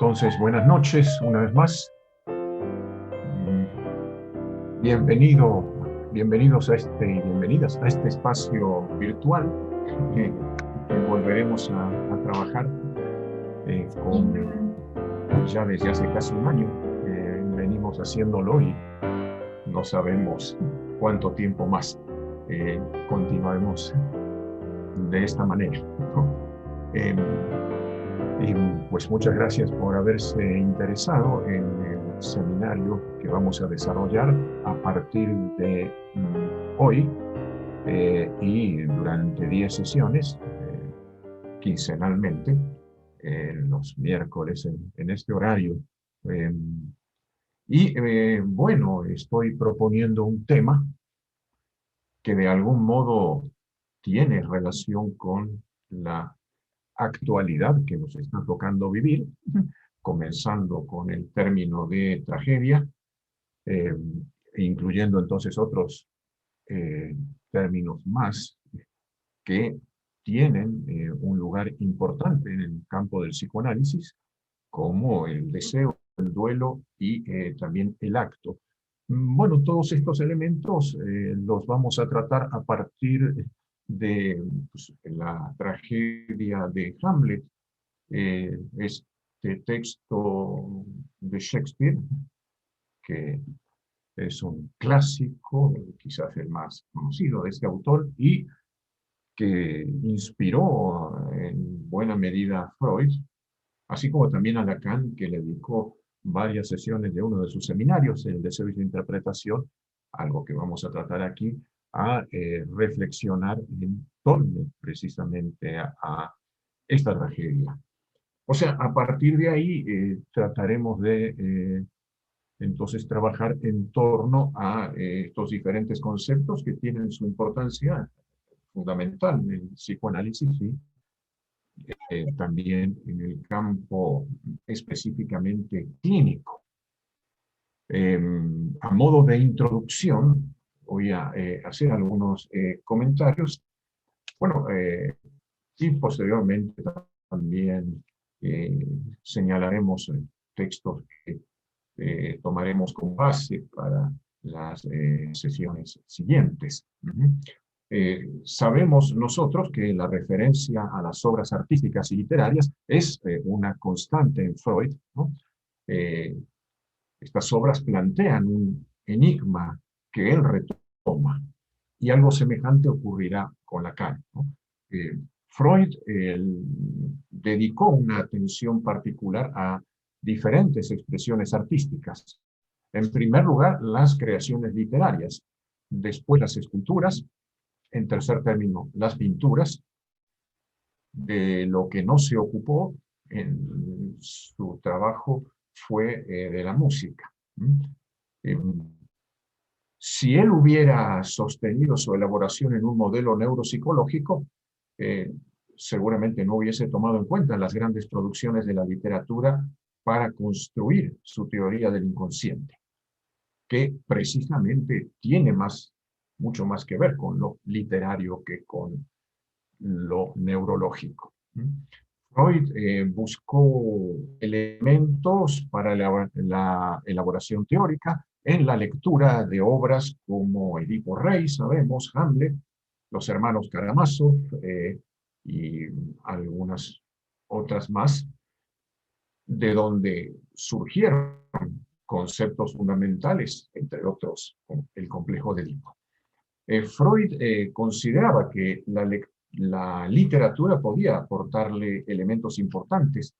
Entonces, buenas noches una vez más. Bienvenidos a y bienvenidas a este espacio virtual que volveremos a trabajar ya desde hace casi un año. Venimos haciéndolo y no sabemos cuánto tiempo más continuaremos de esta manera, ¿no? Y pues muchas gracias por haberse interesado en el seminario que vamos a desarrollar a partir de hoy y durante 10 sesiones, quincenalmente, los miércoles en este horario. Bueno, estoy proponiendo un tema que de algún modo tiene relación con la actualidad que nos está tocando vivir, comenzando con el término de tragedia, incluyendo entonces otros términos más que tienen un lugar importante en el campo del psicoanálisis, como el deseo, el duelo y también el acto. Bueno, todos estos elementos los vamos a tratar a partir de la tragedia de Hamlet, este texto de Shakespeare, que es un clásico, quizás el más conocido de este autor, y que inspiró en buena medida a Freud, así como también a Lacan, que le dedicó varias sesiones de uno de sus seminarios, el de servicio de interpretación, algo que vamos a tratar aquí, a reflexionar en torno precisamente a esta tragedia. O sea, a partir de ahí trataremos de entonces trabajar en torno a estos diferentes conceptos que tienen su importancia fundamental en el psicoanálisis y también en el campo específicamente clínico. A modo de introducción, voy a hacer algunos comentarios. Bueno, y posteriormente también señalaremos textos que tomaremos como base para las sesiones siguientes. Sabemos nosotros que la referencia a las obras artísticas y literarias es una constante en Freud, ¿no? Estas obras plantean un enigma que él retoma, y algo semejante ocurrirá con Lacan, ¿no? Freud dedicó una atención particular a diferentes expresiones artísticas. En primer lugar, las creaciones literarias, después las esculturas, en tercer término, las pinturas. De lo que no se ocupó en su trabajo fue de la música. Si él hubiera sostenido su elaboración en un modelo neuropsicológico, seguramente no hubiese tomado en cuenta las grandes producciones de la literatura para construir su teoría del inconsciente, que precisamente tiene mucho más que ver con lo literario que con lo neurológico. Freud buscó elementos para la elaboración teórica en la lectura de obras como Edipo Rey, sabemos, Hamlet, los hermanos Karamazov y algunas otras más, de donde surgieron conceptos fundamentales, entre otros el complejo de Edipo. Freud consideraba que la literatura podía aportarle elementos importantes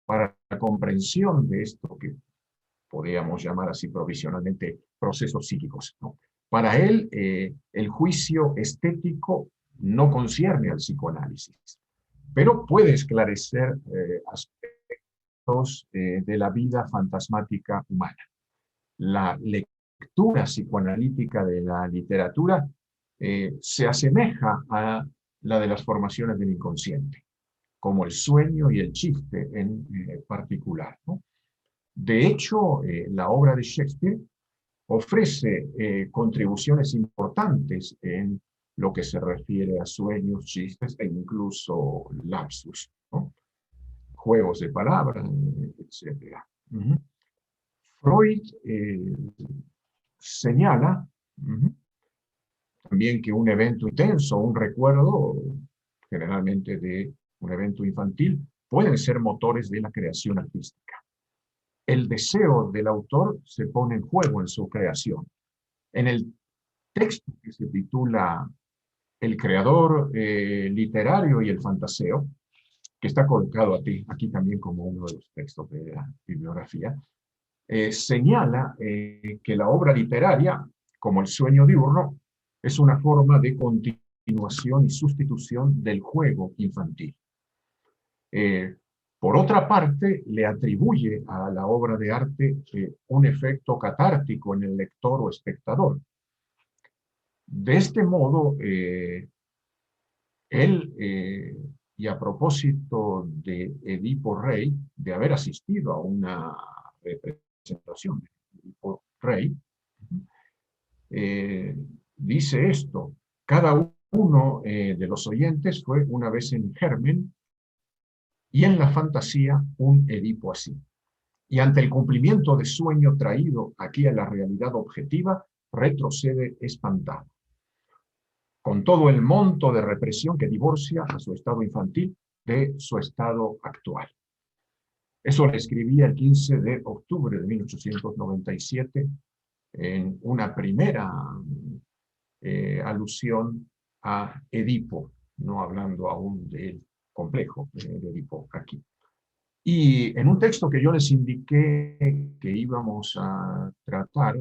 para la comprensión de esto que podríamos llamar así provisionalmente procesos psíquicos, ¿no? Para él, el juicio estético no concierne al psicoanálisis, pero puede esclarecer aspectos de la vida fantasmática humana. La lectura psicoanalítica de la literatura se asemeja a la de las formaciones del inconsciente, como el sueño y el chiste en particular, ¿no? De hecho, la obra de Shakespeare ofrece contribuciones importantes en lo que se refiere a sueños, chistes e incluso lapsus, ¿no? Juegos de palabras, etc. Freud señala también que un evento intenso, un recuerdo, generalmente de un evento infantil, pueden ser motores de la creación artística. El deseo del autor se pone en juego en su creación. En el texto que se titula El creador literario y el fantaseo, que está colocado aquí también como uno de los textos de la bibliografía, señala que la obra literaria, como el sueño diurno, es una forma de continuación y sustitución del juego infantil. Por otra parte, le atribuye a la obra de arte un efecto catártico en el lector o espectador. De este modo, él, y a propósito de Edipo Rey, de haber asistido a una representación de Edipo Rey, dice esto: cada uno de los oyentes fue una vez en germen y en la fantasía un Edipo así. Y ante el cumplimiento de sueño traído aquí a la realidad objetiva, retrocede espantado, con todo el monto de represión que divorcia a su estado infantil de su estado actual. Eso le escribía el 15 de octubre de 1897 en una primera alusión a Edipo, no hablando aún del complejo de Edipo aquí. Y en un texto que yo les indiqué que íbamos a tratar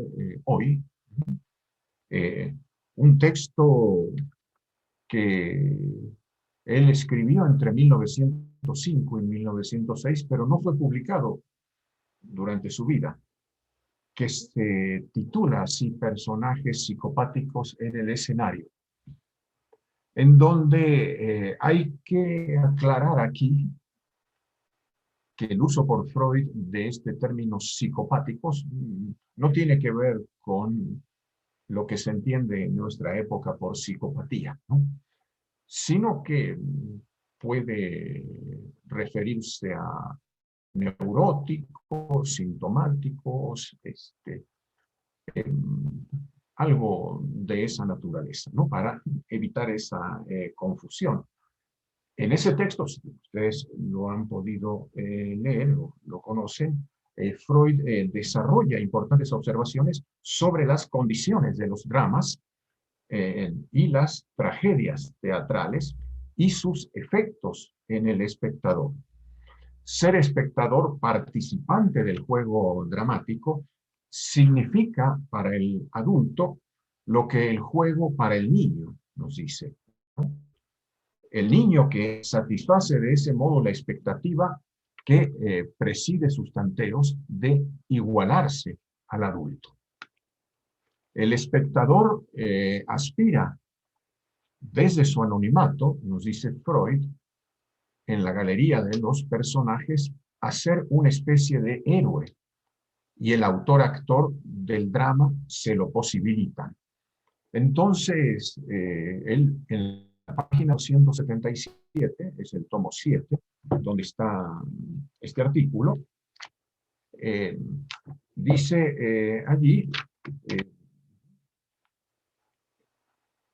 hoy, un texto que él escribió entre 1905 y 1906, pero no fue publicado durante su vida, que se titula así Personajes psicopáticos en el escenario, en donde hay que aclarar aquí que el uso por Freud de este término psicopáticos no tiene que ver con lo que se entiende en nuestra época por psicopatía, ¿no? Sino que puede referirse a neuróticos, sintomáticos, algo de esa naturaleza, ¿no? Para evitar esa confusión. En ese texto, si ustedes lo han podido leer o lo conocen, Freud desarrolla importantes observaciones sobre las condiciones de los dramas y las tragedias teatrales y sus efectos en el espectador. Ser espectador participante del juego dramático significa para el adulto lo que el juego para el niño nos dice, ¿no? El niño que satisface de ese modo la expectativa que preside sus tanteos de igualarse al adulto. El espectador aspira desde su anonimato, nos dice Freud, en la galería de los personajes, a ser una especie de héroe, y el autor-actor del drama se lo posibilitan. Entonces, él en la página 177, es el tomo 7, donde está este artículo, dice allí,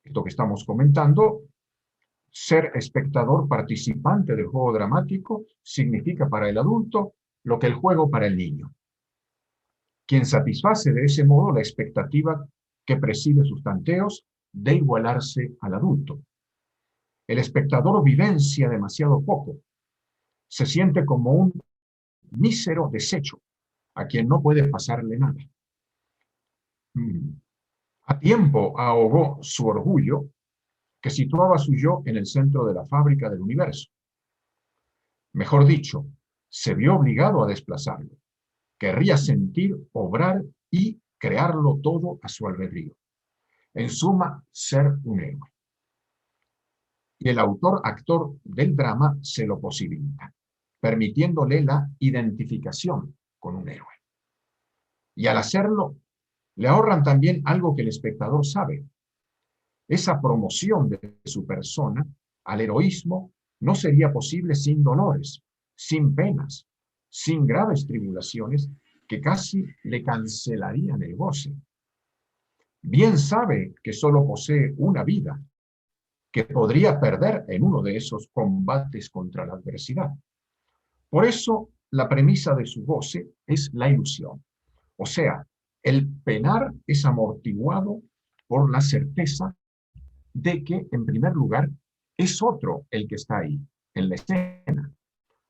esto que estamos comentando: ser espectador participante del juego dramático significa para el adulto lo que el juego para el niño, quien satisface de ese modo la expectativa que preside sus tanteos de igualarse al adulto. El espectador vivencia demasiado poco, se siente como un mísero desecho a quien no puede pasarle nada. A tiempo ahogó su orgullo, que situaba su yo en el centro de la fábrica del universo. Mejor dicho, se vio obligado a desplazarlo. Querría sentir, obrar y crearlo todo a su albedrío. En suma, ser un héroe. Y el autor-actor del drama se lo posibilita, permitiéndole la identificación con un héroe. Y al hacerlo, le ahorran también algo que el espectador sabe. Esa promoción de su persona al heroísmo no sería posible sin dolores, sin penas, sin graves tribulaciones que casi le cancelarían el goce. Bien sabe que solo posee una vida, que podría perder en uno de esos combates contra la adversidad. Por eso, la premisa de su goce es la ilusión. O sea, el penar es amortiguado por la certeza de que, en primer lugar, es otro el que está ahí, en la escena.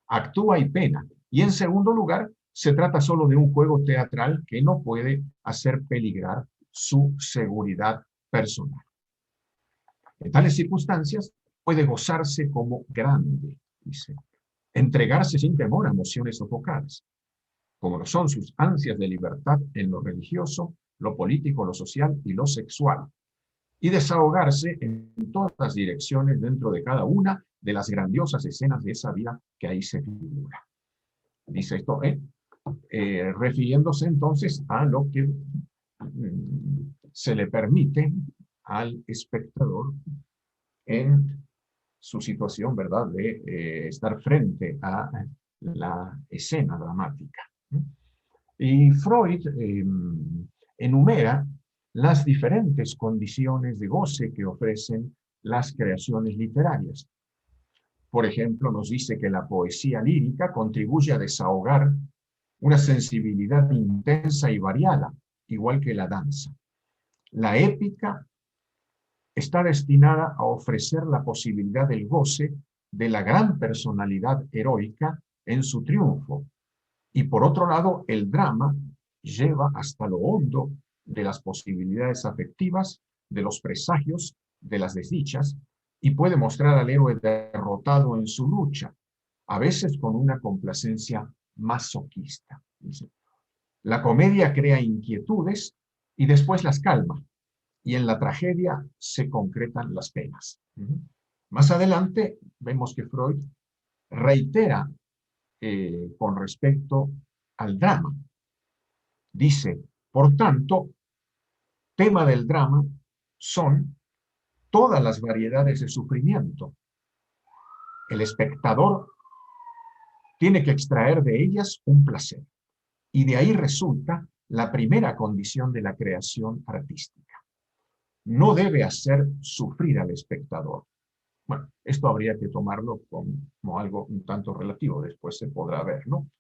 Actúa y pena. Y en segundo lugar, se trata solo de un juego teatral que no puede hacer peligrar su seguridad personal. En tales circunstancias, puede gozarse como grande, dice, entregarse sin temor a emociones sofocadas, como lo son sus ansias de libertad en lo religioso, lo político, lo social y lo sexual, y desahogarse en todas las direcciones dentro de cada una de las grandiosas escenas de esa vida que ahí se figura. Dice esto, refiriéndose entonces a lo que se le permite al espectador en su situación, ¿verdad?, de estar frente a la escena dramática. Y Freud enumera las diferentes condiciones de goce que ofrecen las creaciones literarias. Por ejemplo, nos dice que la poesía lírica contribuye a desahogar una sensibilidad intensa y variada, igual que la danza. La épica está destinada a ofrecer la posibilidad del goce de la gran personalidad heroica en su triunfo. Y por otro lado, el drama lleva hasta lo hondo de las posibilidades afectivas, de los presagios, de las desdichas, y puede mostrar al héroe derrotado en su lucha, a veces con una complacencia masoquista. La comedia crea inquietudes y después las calma, y en la tragedia se concretan las penas. Más adelante vemos que Freud reitera con respecto al drama. Dice, por tanto, tema del drama son todas las variedades de sufrimiento. El espectador tiene que extraer de ellas un placer, y de ahí resulta la primera condición de la creación artística. No debe hacer sufrir al espectador. Bueno, esto habría que tomarlo como algo un tanto relativo, después se podrá ver, ¿no?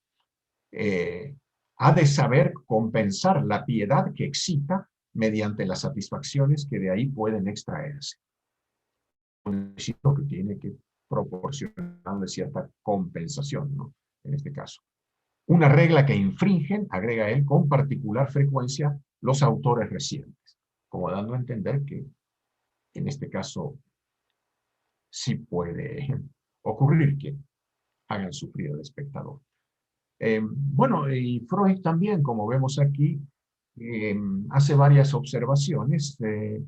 Ha de saber compensar la piedad que excita mediante las satisfacciones que de ahí pueden extraerse. Un éxito que tiene que proporcionar cierta compensación, ¿no? En este caso. Una regla que infringen, agrega él, con particular frecuencia los autores recientes, como dando a entender que en este caso sí puede ocurrir que hagan sufrir al espectador. Bueno, y Freud también, como vemos aquí, hace varias observaciones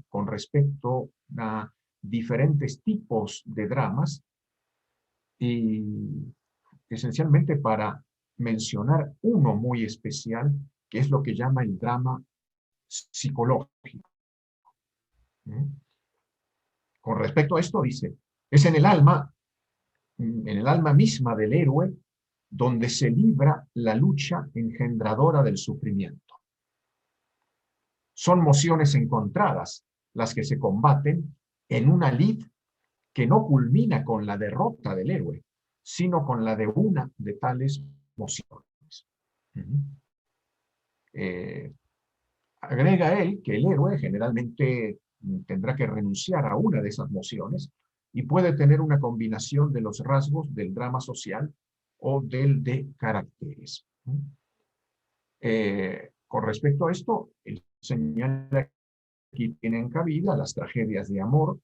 con respecto a diferentes tipos de dramas y esencialmente para mencionar uno muy especial, que es lo que llama el drama psicológico. Con respecto a esto dice, es en el alma misma del héroe donde se libra la lucha engendradora del sufrimiento. Son mociones encontradas las que se combaten en una lid que no culmina con la derrota del héroe, sino con la de una de tales mociones. Agrega él que el héroe generalmente tendrá que renunciar a una de esas mociones y puede tener una combinación de los rasgos del drama social o del de caracteres. Con respecto a esto, él señala que aquí tienen cabida las tragedias de amor,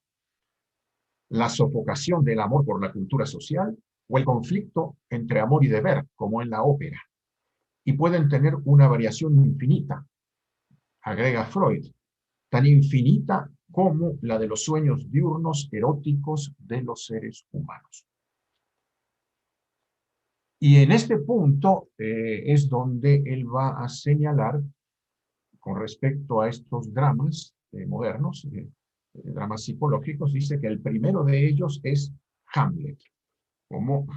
la sofocación del amor por la cultura social o el conflicto entre amor y deber, como en la ópera, y pueden tener una variación infinita, agrega Freud, tan infinita como la de los sueños diurnos eróticos de los seres humanos. Y en este punto es donde él va a señalar, con respecto a estos dramas modernos, dramas psicológicos, dice que el primero de ellos es Hamlet, como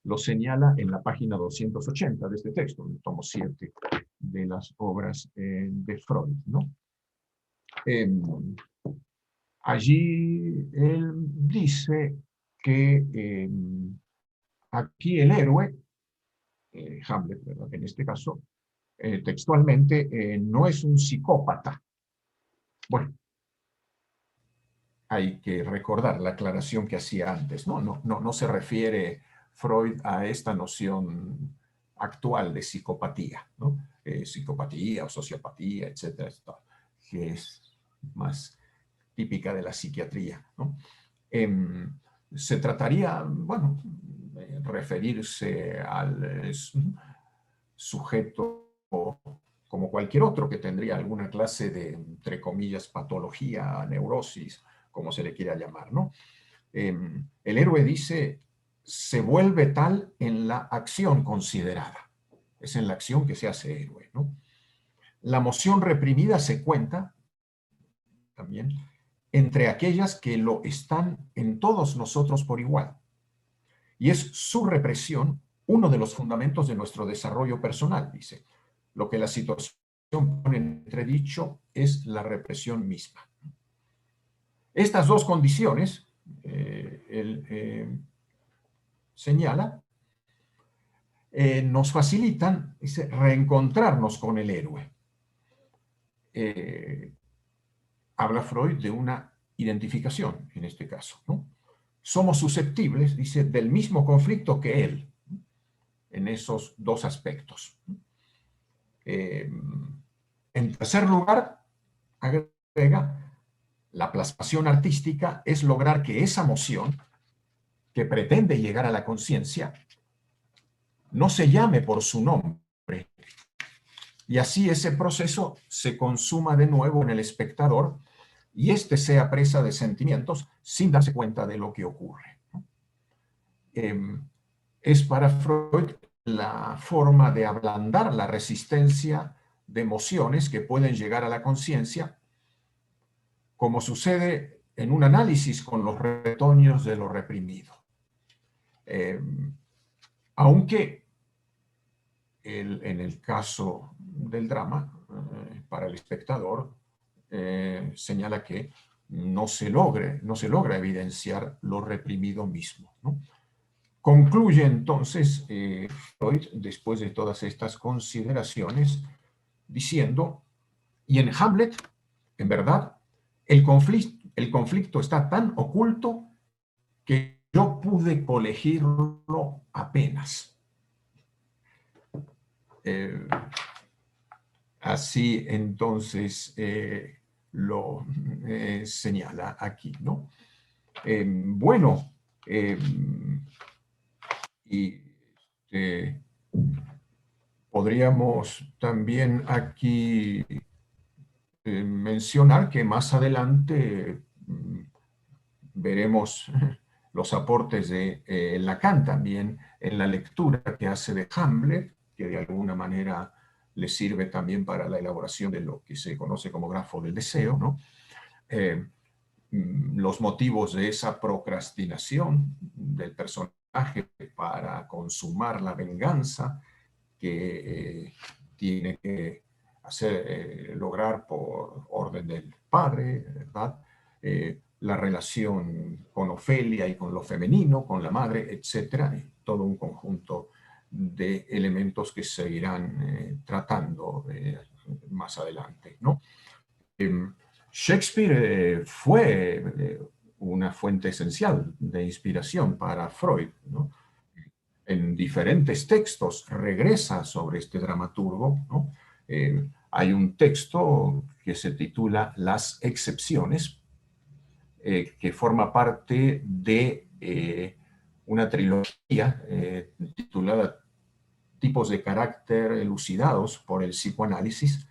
lo señala en la página 280 de este texto, en el tomo 7 de las obras de Freud, ¿no? Allí él dice que aquí el héroe, Hamlet, ¿verdad? En este caso, textualmente, no es un psicópata. Bueno, hay que recordar la aclaración que hacía antes, ¿no? No se refiere Freud a esta noción actual de psicopatía, ¿no? Psicopatía o sociopatía, etcétera, que es más típica de la psiquiatría, ¿no? Se trataría, bueno, de referirse al sujeto como cualquier otro que tendría alguna clase de, entre comillas, patología, neurosis, como se le quiera llamar, ¿no? El héroe dice, se vuelve tal en la acción considerada. Es en la acción que se hace héroe, ¿no? La emoción reprimida se cuenta también entre aquellas que lo están en todos nosotros por igual. Y es su represión uno de los fundamentos de nuestro desarrollo personal, dice. Lo que la situación pone en entredicho es la represión misma. Estas dos condiciones, él señala, nos facilitan, dice, reencontrarnos con el héroe. Habla Freud de una identificación, en este caso, ¿no? Somos susceptibles, dice, del mismo conflicto que él, en esos dos aspectos. En tercer lugar, agrega, la plasmación artística es lograr que esa emoción que pretende llegar a la conciencia no se llame por su nombre, y así ese proceso se consuma de nuevo en el espectador y éste sea presa de sentimientos sin darse cuenta de lo que ocurre. Es para Freud la forma de ablandar la resistencia de emociones que pueden llegar a la conciencia, como sucede en un análisis con los retoños de lo reprimido. Aunque en el caso del drama, para el espectador, señala que no se logra evidenciar lo reprimido mismo, ¿no? Concluye entonces Freud, después de todas estas consideraciones, diciendo, y en Hamlet, en verdad, el conflicto está tan oculto que yo pude colegirlo apenas. Así entonces lo señala aquí, ¿no? Bueno, y podríamos también aquí mencionar que más adelante veremos los aportes de Lacan también en la lectura que hace de Hamlet, que de alguna manera le sirve también para la elaboración de lo que se conoce como grafo del deseo, ¿no? Los motivos de esa procrastinación del personaje para consumar la venganza que tiene que lograr por orden del padre, ¿verdad? La relación con Ofelia y con lo femenino, con la madre, etcétera, todo un conjunto de elementos que se irán tratando más adelante, ¿no? Shakespeare fue una fuente esencial de inspiración para Freud, ¿no? En diferentes textos regresa sobre este dramaturgo, ¿no? Hay un texto que se titula Las excepciones, que forma parte de una trilogía titulada Tipos de carácter elucidados por el psicoanálisis.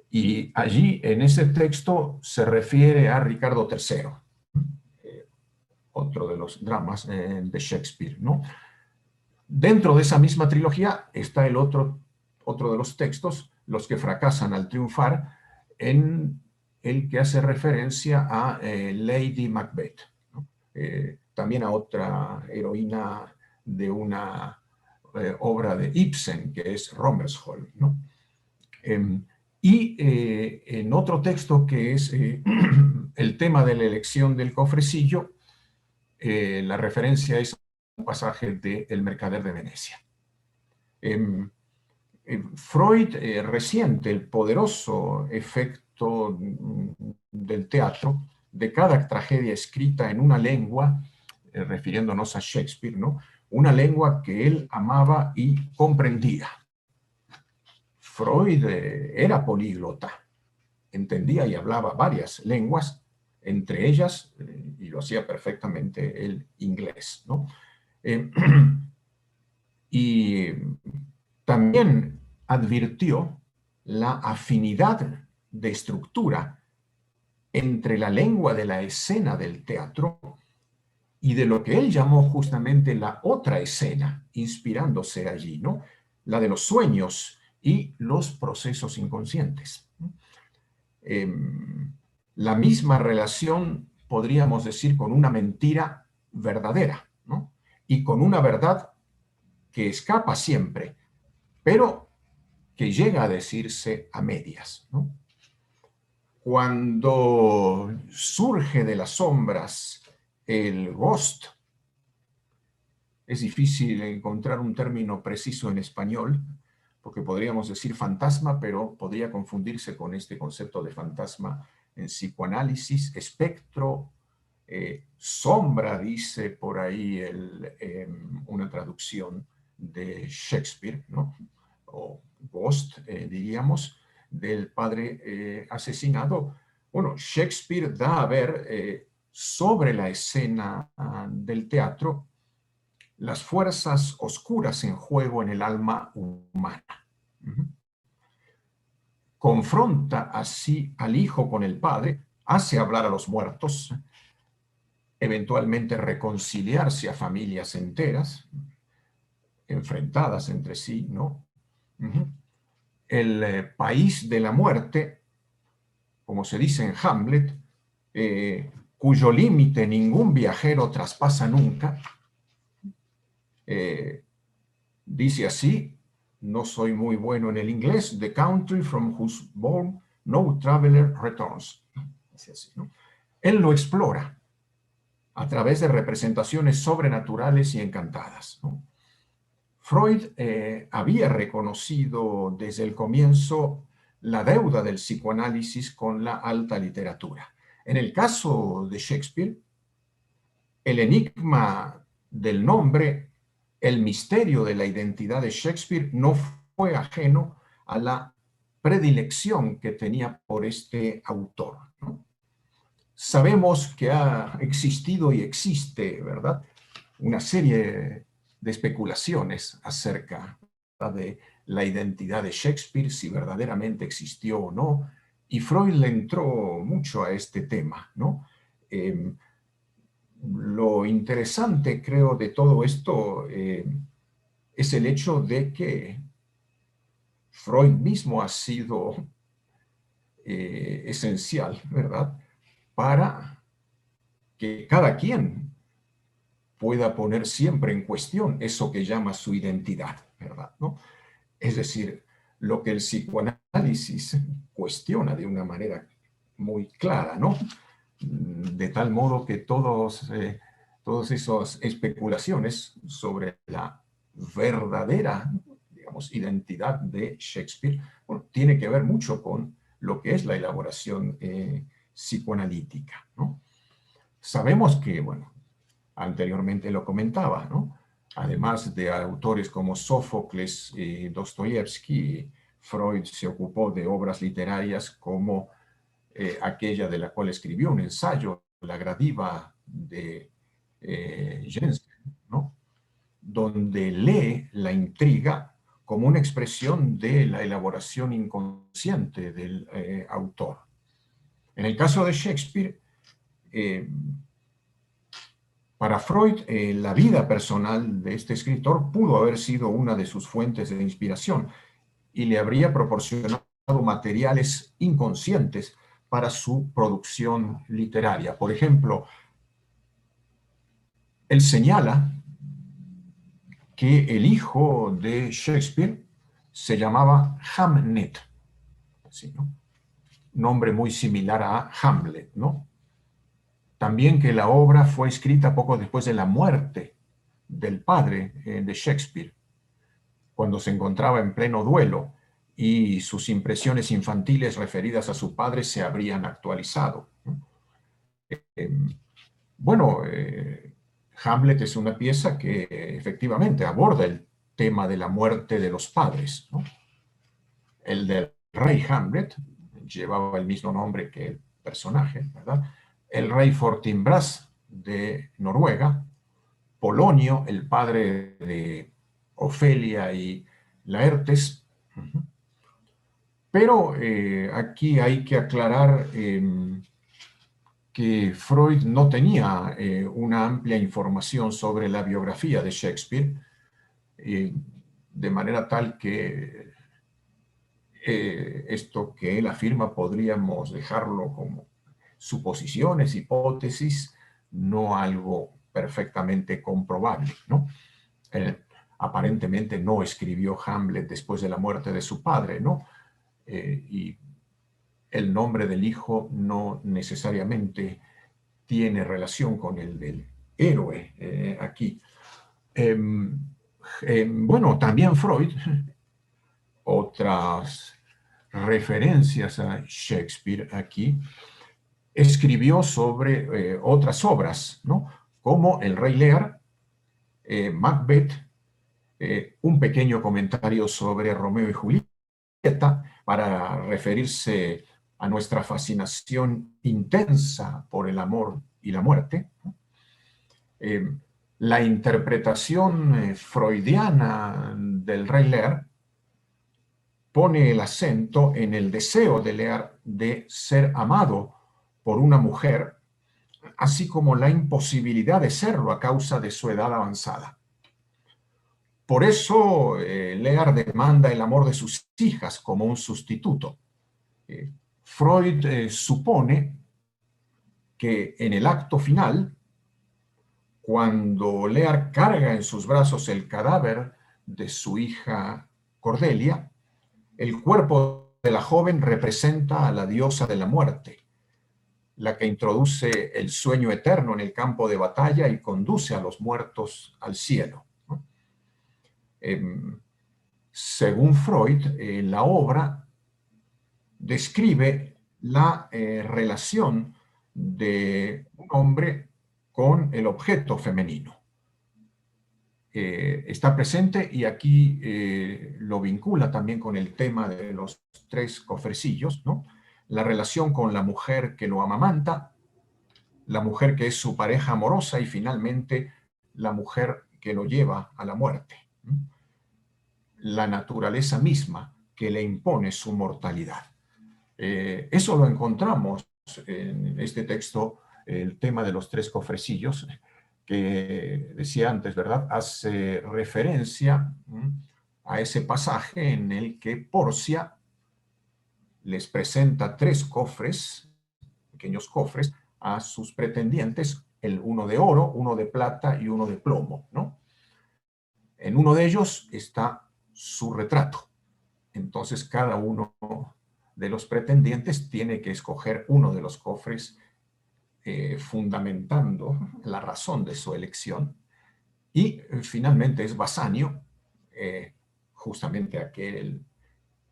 Y allí, en ese texto, se refiere a Ricardo III, otro de los dramas de Shakespeare, ¿no? Dentro de esa misma trilogía está el otro de los textos, Los que fracasan al triunfar, en el que hace referencia a Lady Macbeth, ¿no? También a otra heroína de una obra de Ibsen, que es Romersholm, ¿no? En otro texto que es el tema de la elección del cofrecillo, la referencia es un pasaje de El mercader de Venecia. Freud resiente el poderoso efecto del teatro, de cada tragedia escrita en una lengua, refiriéndonos a Shakespeare, ¿no? Una lengua que él amaba y comprendía. Freud era políglota, entendía y hablaba varias lenguas, entre ellas, y lo hacía perfectamente, el inglés, ¿no? Y también advirtió la afinidad de estructura entre la lengua de la escena del teatro y de lo que él llamó justamente la otra escena, inspirándose allí, ¿no? La de los sueños y los procesos inconscientes. La misma relación, podríamos decir, con una mentira verdadera, ¿no? Y con una verdad que escapa siempre, pero que llega a decirse a medias, ¿no? Cuando surge de las sombras el ghost, es difícil encontrar un término preciso en español, porque podríamos decir fantasma, pero podría confundirse con este concepto de fantasma en psicoanálisis, espectro, sombra, dice por ahí una traducción de Shakespeare, ¿no? O ghost, diríamos, del padre asesinado. Bueno, Shakespeare da a ver sobre la escena del teatro las fuerzas oscuras en juego en el alma humana. Confronta así al hijo con el padre, hace hablar a los muertos, eventualmente reconciliarse a familias enteras, enfrentadas entre sí, ¿no? El país de la muerte, como se dice en Hamlet, cuyo límite ningún viajero traspasa nunca, dice así, no soy muy bueno en el inglés, the country from whose bourne no traveler returns. Dice así, ¿no? Él lo explora a través de representaciones sobrenaturales y encantadas, ¿no? Freud había reconocido desde el comienzo la deuda del psicoanálisis con la alta literatura. En el caso de Shakespeare, el enigma del nombre, el misterio de la identidad de Shakespeare no fue ajeno a la predilección que tenía por este autor, ¿no? Sabemos que ha existido y existe, ¿verdad?, una serie de especulaciones acerca de la identidad de Shakespeare, si verdaderamente existió o no, y Freud le entró mucho a este tema, ¿no? Lo interesante, creo, de todo esto es el hecho de que Freud mismo ha sido esencial, ¿verdad?, para que cada quien pueda poner siempre en cuestión eso que llama su identidad, ¿verdad?, ¿no? Es decir, lo que el psicoanálisis cuestiona de una manera muy clara, ¿no? De tal modo que todas esas especulaciones sobre la verdadera, digamos, identidad de Shakespeare, bueno, tiene que ver mucho con lo que es la elaboración psicoanalítica, ¿no? Sabemos que, bueno, anteriormente lo comentaba, ¿no? Además de autores como Sófocles y Dostoyevsky, Freud se ocupó de obras literarias como aquella de la cual escribió un ensayo, La Gradiva de Jensen, ¿no?, donde lee la intriga como una expresión de la elaboración inconsciente del autor. En el caso de Shakespeare, para Freud, la vida personal de este escritor pudo haber sido una de sus fuentes de inspiración y le habría proporcionado materiales inconscientes para su producción literaria. Por ejemplo, él señala que el hijo de Shakespeare se llamaba Hamnet, ¿sí, no? Nombre muy similar a Hamlet, ¿no? También que la obra fue escrita poco después de la muerte del padre de Shakespeare, cuando se encontraba en pleno duelo y sus impresiones infantiles referidas a su padre se habrían actualizado, ¿no? Eh, bueno, Hamlet es una pieza que efectivamente aborda el tema de la muerte de los padres, ¿no? El del rey Hamlet llevaba el mismo nombre que el personaje, ¿verdad? El rey Fortinbras de Noruega, Polonio, el padre de Ofelia y Laertes. Pero aquí hay que aclarar que Freud no tenía una amplia información sobre la biografía de Shakespeare, de manera tal que esto que él afirma podríamos dejarlo como suposiciones, hipótesis, no algo perfectamente comprobable, ¿no? Él aparentemente no escribió Hamlet después de la muerte de su padre, ¿no? Y el nombre del hijo no necesariamente tiene relación con el del héroe aquí. Bueno, también Freud, otras referencias a Shakespeare aquí, escribió sobre otras obras, ¿no? Como El Rey Lear, Macbeth, un pequeño comentario sobre Romeo y Julieta para referirse a nuestra fascinación intensa por el amor y la muerte. Eh, la interpretación freudiana del Rey Lear pone el acento en el deseo de Lear de ser amado por una mujer, así como la imposibilidad de serlo a causa de su edad avanzada. Por eso Lear demanda el amor de sus hijas como un sustituto. Freud supone que en el acto final, cuando Lear carga en sus brazos el cadáver de su hija Cordelia, el cuerpo de la joven representa a la diosa de la muerte, la que introduce el sueño eterno en el campo de batalla y conduce a los muertos al cielo, ¿no? Según Freud, la obra describe la relación de un hombre con el objeto femenino. Está presente y aquí lo vincula también con el tema de los tres cofrecillos, ¿no? La relación con la mujer que lo amamanta, la mujer que es su pareja amorosa y finalmente la mujer que lo lleva a la muerte, ¿no? La naturaleza misma que le impone su mortalidad. Eso lo encontramos en este texto, el tema de los tres cofrecillos, que decía antes, ¿verdad? Hace referencia a ese pasaje en el que Porcia les presenta tres cofres, pequeños cofres, a sus pretendientes, el uno de oro, uno de plata y uno de plomo, ¿no? En uno de ellos está su retrato. Entonces cada uno de los pretendientes tiene que escoger uno de los cofres fundamentando la razón de su elección. Y finalmente es Basanio, justamente aquel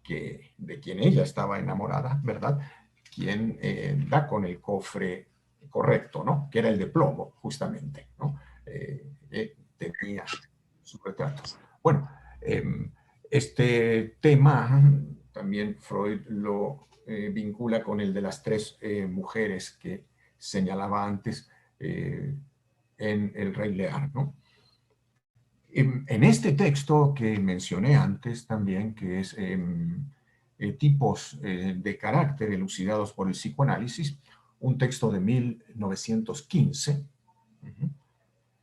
de quien ella estaba enamorada, ¿verdad? Quien da con el cofre correcto, ¿no? Que era el de plomo, justamente, ¿no? Tenía su retrato. Bueno, este tema también Freud lo vincula con el de las tres mujeres que señalaba antes en El Rey Lear, ¿no? En este texto que mencioné antes también, que es tipos de carácter elucidados por el psicoanálisis, un texto de 1915,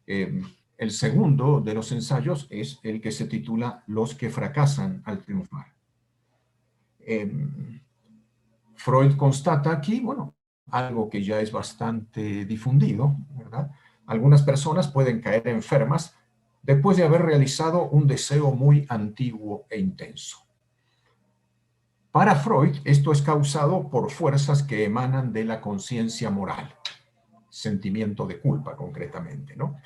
el segundo de los ensayos es el que se titula Los que fracasan al triunfar. Freud constata aquí, bueno, algo que ya es bastante difundido, ¿verdad? Algunas personas pueden caer enfermas después de haber realizado un deseo muy antiguo e intenso. Para Freud, esto es causado por fuerzas que emanan de la conciencia moral, sentimiento de culpa concretamente, ¿no?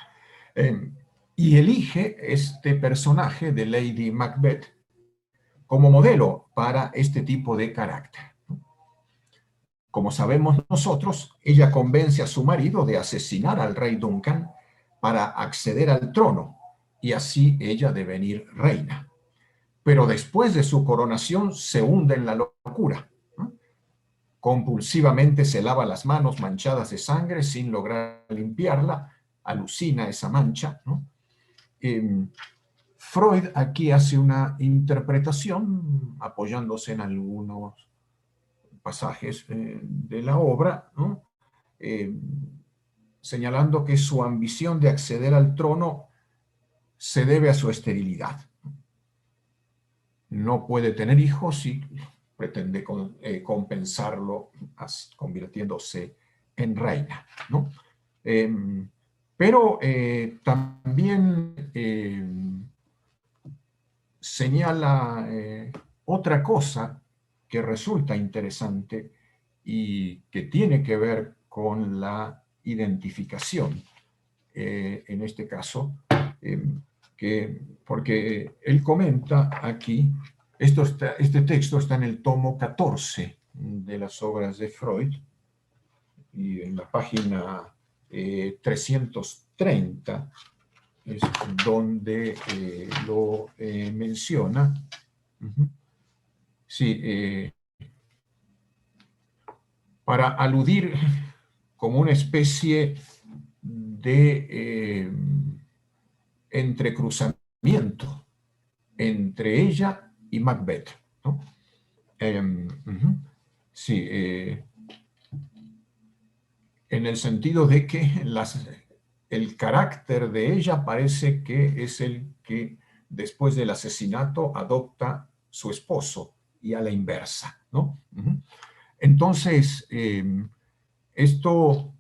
Y elige este personaje de Lady Macbeth como modelo para este tipo de carácter. Como sabemos nosotros, ella convence a su marido de asesinar al rey Duncan para acceder al trono y así ella devenir reina. Pero después de su coronación se hunde en la locura. Compulsivamente se lava las manos manchadas de sangre sin lograr limpiarla, alucina esa mancha, ¿no? Freud aquí hace una interpretación apoyándose en algunos pasajes de la obra, ¿no? Señalando que su ambición de acceder al trono se debe a su esterilidad. No puede tener hijos y pretende compensarlo convirtiéndose en reina, ¿no? Pero también señala otra cosa que resulta interesante y que tiene que ver con la identificación, en este caso, porque él comenta aquí, este texto está en el tomo 14 de las obras de Freud, y en la página 330 es donde lo menciona. Sí, para aludir como una especie de entrecruzamiento entre ella y Macbeth, ¿no? Sí, en el sentido de que el carácter de ella parece que es el que después del asesinato adopta su esposo y a la inversa, ¿no? Entonces, esto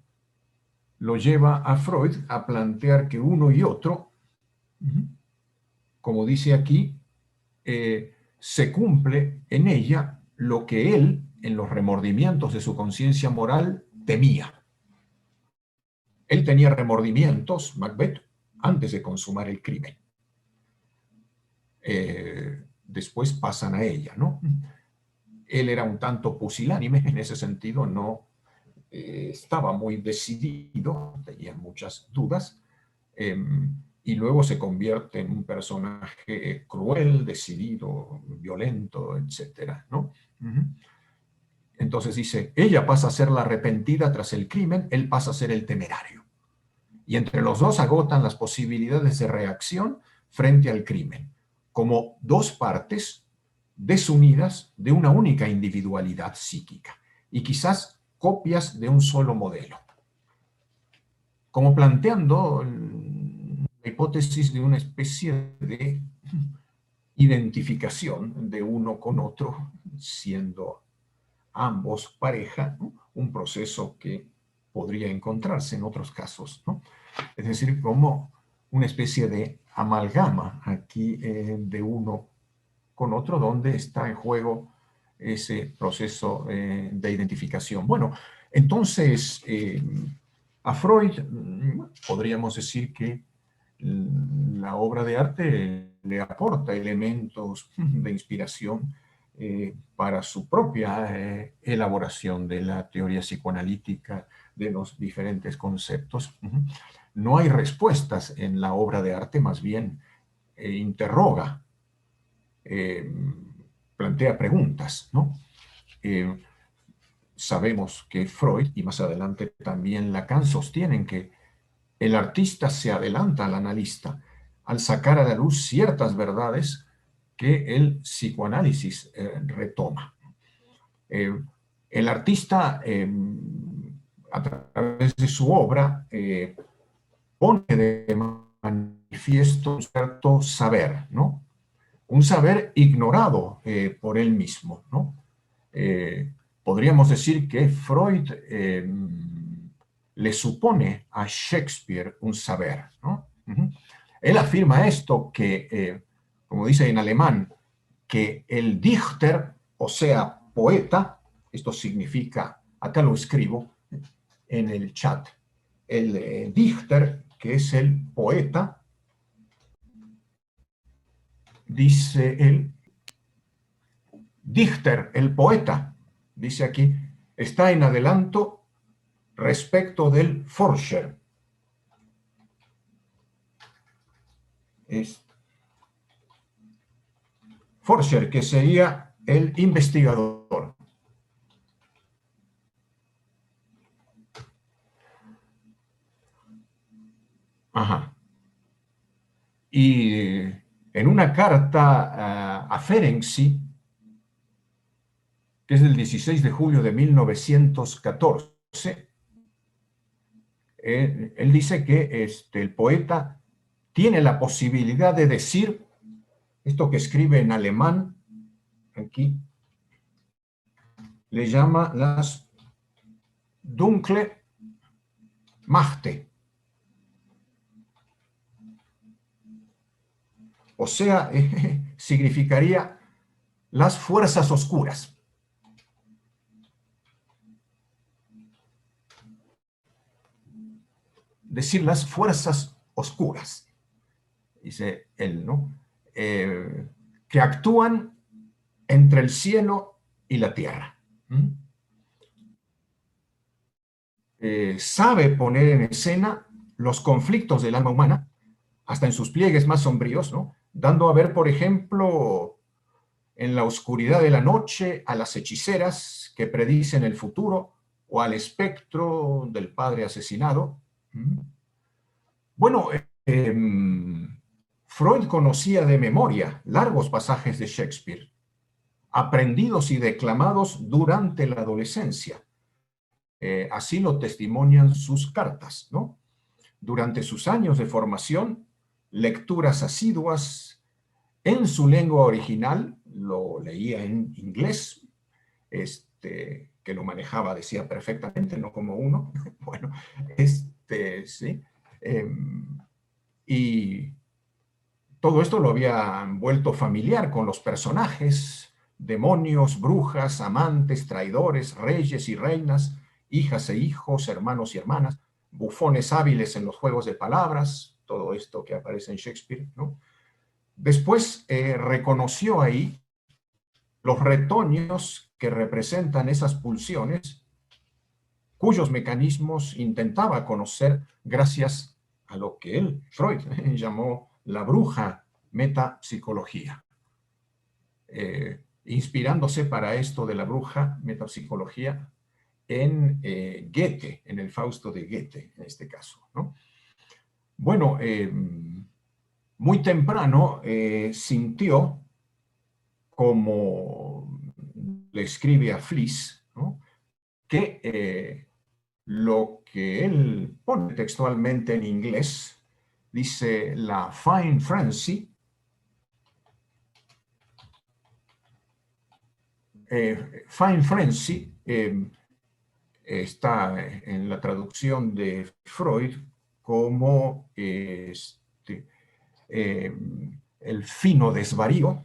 lo lleva a Freud a plantear que uno y otro, como dice aquí, se cumple en ella lo que él, en los remordimientos de su conciencia moral, temía. Él tenía remordimientos, Macbeth, antes de consumar el crimen. Después pasan a ella, ¿no? Él era un tanto pusilánime, en ese sentido no estaba muy decidido, tenía muchas dudas, y luego se convierte en un personaje cruel, decidido, violento, etcétera, ¿no? Entonces dice, ella pasa a ser la arrepentida tras el crimen, él pasa a ser el temerario. Y entre los dos agotan las posibilidades de reacción frente al crimen, como dos partes desunidas de una única individualidad psíquica, y quizás copias de un solo modelo. Como planteando la hipótesis de una especie de identificación de uno con otro, siendo ambos pareja, ¿no? Un proceso que podría encontrarse en otros casos, ¿no? Es decir, como una especie de amalgama aquí de uno con otro, donde está en juego ese proceso de identificación. Bueno, entonces, a Freud podríamos decir que la obra de arte le aporta elementos de inspiración para su propia elaboración de la teoría psicoanalítica, de los diferentes conceptos. No hay respuestas en la obra de arte, más bien interroga, plantea preguntas, ¿no? Sabemos que Freud y más adelante también Lacan sostienen que el artista se adelanta al analista al sacar a la luz ciertas verdades que el psicoanálisis retoma. El artista, a través de su obra, pone de manifiesto un cierto saber, ¿no? Un saber ignorado por él mismo, ¿no? Podríamos decir que Freud le supone a Shakespeare un saber, ¿no? Él afirma esto, que, como dice en alemán, que el Dichter, o sea, poeta, esto significa, acá lo escribo en el chat, el Dichter, que es el poeta, dice él, Dichter, el poeta, dice aquí, está en adelanto respecto del Forscher. Forscher, que sería el investigador. Ajá. Y en una carta a Ferenczi, que es del 16 de julio de 1914, él dice que el poeta tiene la posibilidad de decir esto que escribe en alemán, aquí, le llama las dunkle Machte. O sea, significaría las fuerzas oscuras. Decir las fuerzas oscuras, dice él, ¿no? Que actúan entre el cielo y la tierra. Sabe poner en escena los conflictos del alma humana, hasta en sus pliegues más sombríos, ¿no? Dando a ver, por ejemplo, en la oscuridad de la noche a las hechiceras que predicen el futuro o al espectro del padre asesinado. Bueno, Freud conocía de memoria largos pasajes de Shakespeare, aprendidos y declamados durante la adolescencia. Así lo testimonian sus cartas, ¿no? Durante sus años de formación, lecturas asiduas en su lengua original, lo leía en inglés, que lo manejaba, decía perfectamente, no como uno, bueno, sí, y todo esto lo había vuelto familiar con los personajes, demonios, brujas, amantes, traidores, reyes y reinas, hijas e hijos, hermanos y hermanas, bufones hábiles en los juegos de palabras, todo esto que aparece en Shakespeare, ¿no? Después reconoció ahí los retoños que representan esas pulsiones, cuyos mecanismos intentaba conocer gracias a lo que él, Freud, llamó la bruja metapsicología. Inspirándose para esto de la bruja metapsicología en Goethe, en el Fausto de Goethe, en este caso, ¿no? Bueno, muy temprano sintió, como le escribe a Fliess, ¿no?, que lo que él pone textualmente en inglés, dice la fine frenzy, fine frenzy está en la traducción de Freud como el fino desvarío.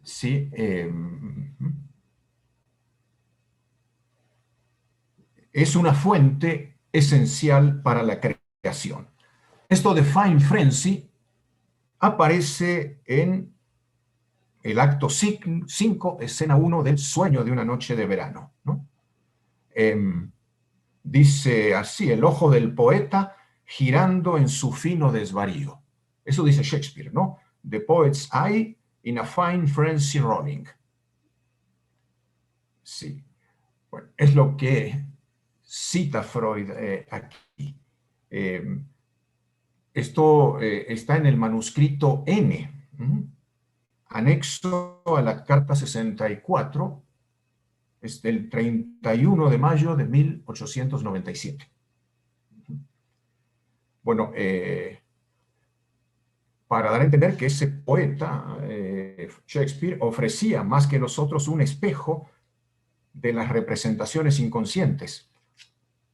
Sí, es una fuente esencial para la creación. Esto de fine frenzy aparece en el acto 5, escena 1 del Sueño de una noche de verano, ¿no? Dice así, el ojo del poeta girando en su fino desvarío. Eso dice Shakespeare, ¿no? The poet's eye in a fine frenzy rolling. Sí. Bueno, es lo que cita Freud aquí. Esto está en el manuscrito N, anexo a la carta 64, es del 31 de mayo de 1897. Bueno, para dar a entender que ese poeta, Shakespeare, ofrecía más que nosotros un espejo de las representaciones inconscientes,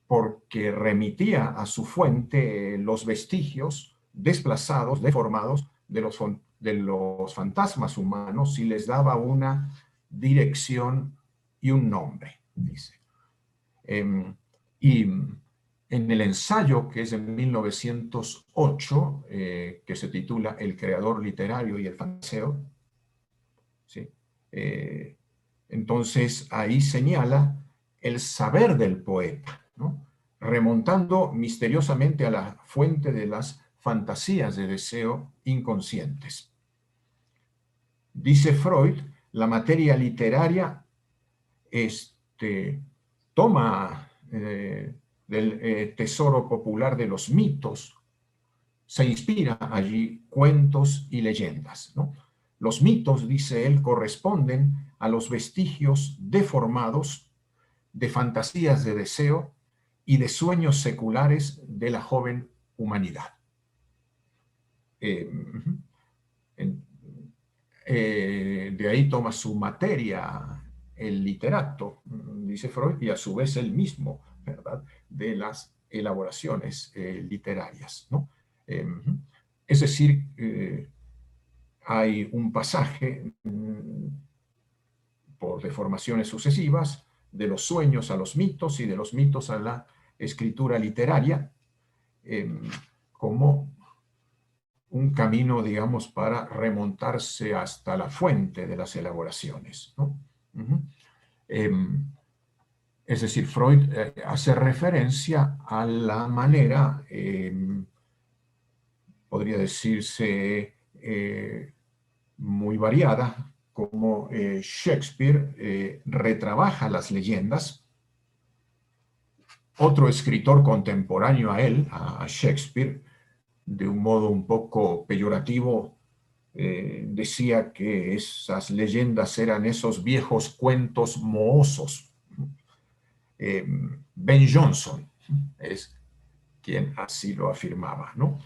porque remitía a su fuente los vestigios desplazados, deformados de los fantasmas humanos y les daba una dirección y un nombre, dice. Y en el ensayo, que es de 1908, que se titula El creador literario y el fantaseo, ¿sí? Entonces ahí señala el saber del poeta, ¿no? Remontando misteriosamente a la fuente de las fantasías de deseo inconscientes. Dice Freud, la materia literaria toma del tesoro popular de los mitos, se inspira allí cuentos y leyendas, ¿no? Los mitos, dice él, corresponden a los vestigios deformados de fantasías de deseo y de sueños seculares de la joven humanidad. De ahí toma su materia el literato, dice Freud, y a su vez el mismo, ¿verdad?, de las elaboraciones literarias, ¿no? Es decir, hay un pasaje por deformaciones sucesivas de los sueños a los mitos y de los mitos a la escritura literaria, como un camino, digamos, para remontarse hasta la fuente de las elaboraciones, ¿no? Es decir, Freud hace referencia a la manera, podría decirse, muy variada, como Shakespeare retrabaja las leyendas. Otro escritor contemporáneo a él, a Shakespeare, de un modo un poco peyorativo, decía que esas leyendas eran esos viejos cuentos mohosos. Ben Jonson es quien así lo afirmaba, ¿no?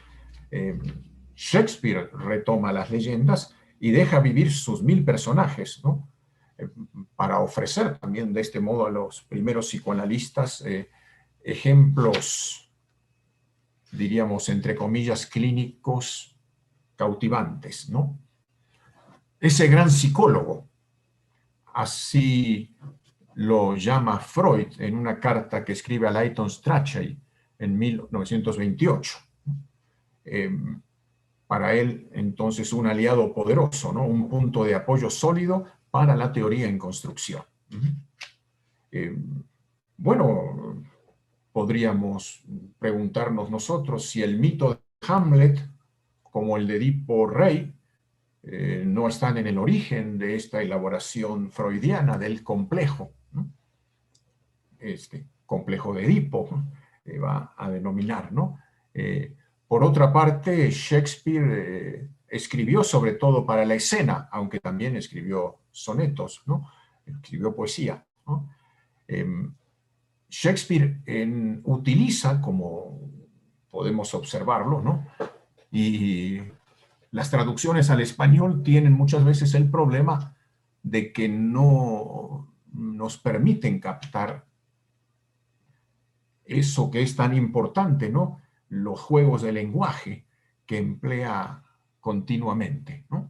Shakespeare retoma las leyendas y deja vivir sus 1000 personajes, ¿no? Para ofrecer también de este modo a los primeros psicoanalistas ejemplos, diríamos, entre comillas, clínicos cautivantes, ¿no? Ese gran psicólogo, así lo llama Freud en una carta que escribe a Leighton Strachey en 1928. Para él, entonces, un aliado poderoso, ¿no? Un punto de apoyo sólido para la teoría en construcción. Bueno, podríamos preguntarnos nosotros si el mito de Hamlet, como el de Edipo Rey, no están en el origen de esta elaboración freudiana del complejo, ¿no? Este complejo de Edipo, va a denominar, ¿no? Por otra parte, Shakespeare escribió sobre todo para la escena, aunque también escribió sonetos, ¿no? Escribió poesía, ¿no? Shakespeare utiliza, como podemos observarlo, ¿no? Y las traducciones al español tienen muchas veces el problema de que no nos permiten captar eso que es tan importante, ¿no? Los juegos de lenguaje que emplea continuamente, ¿no?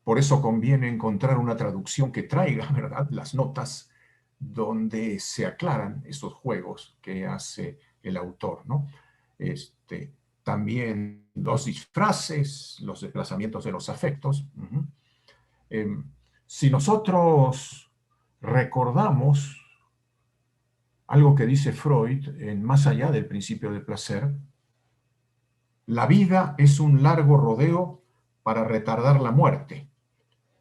Por eso conviene encontrar una traducción que traiga, ¿verdad?, las notas donde se aclaran esos juegos que hace el autor, ¿no? También los disfraces, los desplazamientos de los afectos. Si nosotros recordamos algo que dice Freud en Más allá del principio del placer, la vida es un largo rodeo para retardar la muerte,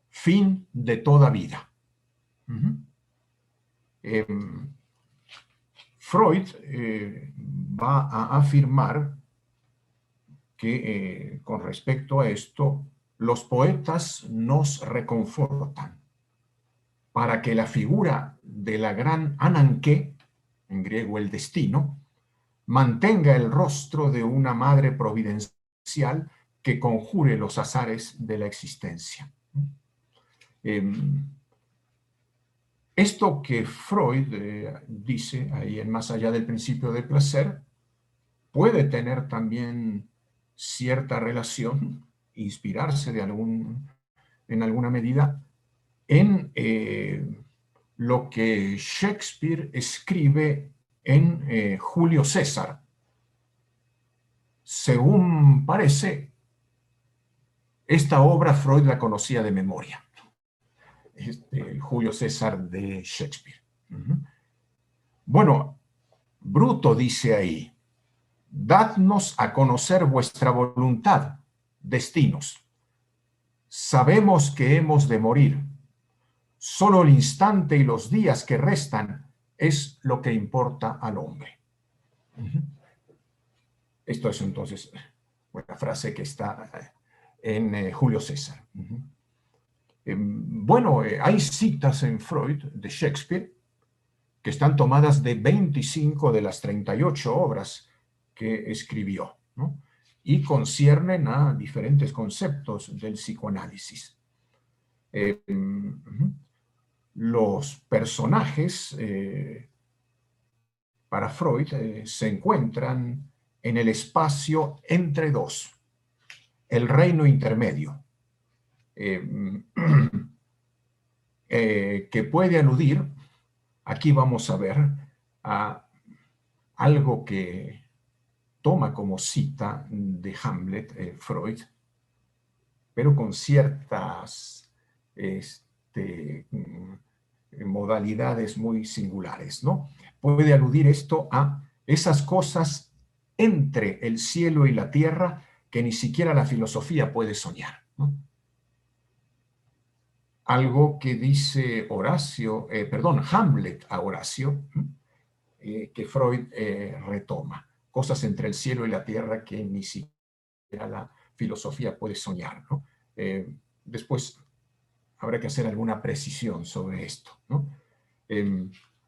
fin de toda vida. Freud va a afirmar que con respecto a esto, los poetas nos reconfortan para que la figura de la gran Ananké, en griego el destino, mantenga el rostro de una madre providencial que conjure los azares de la existencia. Esto que Freud dice ahí en Más allá del principio del placer puede tener también cierta relación, inspirarse en alguna medida en lo que Shakespeare escribe en Julio César. Según parece, esta obra Freud la conocía de memoria, el Julio César de Shakespeare. Bueno, Bruto dice ahí, dadnos a conocer vuestra voluntad, destinos. Sabemos que hemos de morir. Solo el instante y los días que restan es lo que importa al hombre. Esto es entonces una frase que está en Julio César. Bueno, hay citas en Freud de Shakespeare que están tomadas de 25 de las 38 obras que escribió, ¿no? Y conciernen a diferentes conceptos del psicoanálisis. Los personajes para Freud se encuentran en el espacio entre dos, el reino intermedio, que puede aludir, aquí vamos a ver, a algo que toma como cita de Hamlet, Freud, pero con ciertas modalidades muy singulares, ¿no? Puede aludir esto a esas cosas entre el cielo y la tierra que ni siquiera la filosofía puede soñar, ¿no? Algo que dice Hamlet a Horacio, que Freud retoma. Cosas entre el cielo y la tierra que ni siquiera la filosofía puede soñar, ¿no? Después habrá que hacer alguna precisión sobre esto, ¿no?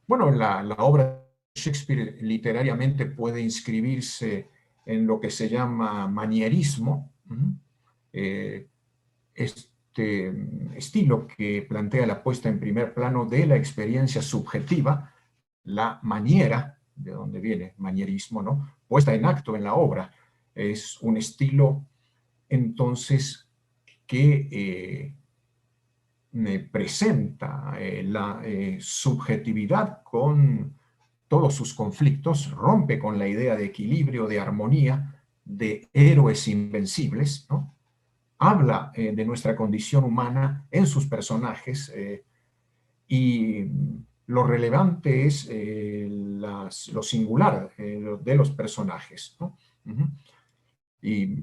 Bueno, la obra de Shakespeare literariamente puede inscribirse en lo que se llama manierismo, este estilo que plantea la puesta en primer plano de la experiencia subjetiva, la maniera, de donde viene manierismo, ¿no? Puesta en acto en la obra. Es un estilo, entonces, que presenta la subjetividad con todos sus conflictos, rompe con la idea de equilibrio, de armonía, de héroes invencibles, ¿no? Habla de nuestra condición humana en sus personajes y lo relevante es lo singular de los personajes, ¿no? Y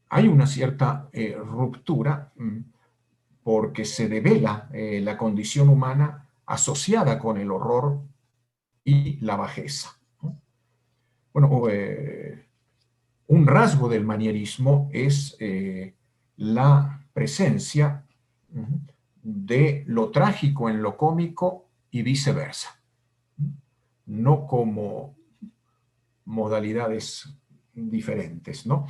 hay una cierta ruptura porque se devela la condición humana asociada con el horror y la bajeza, ¿no? Bueno, un rasgo del manierismo es la presencia de lo trágico en lo cómico y viceversa, no como modalidades diferentes, ¿no?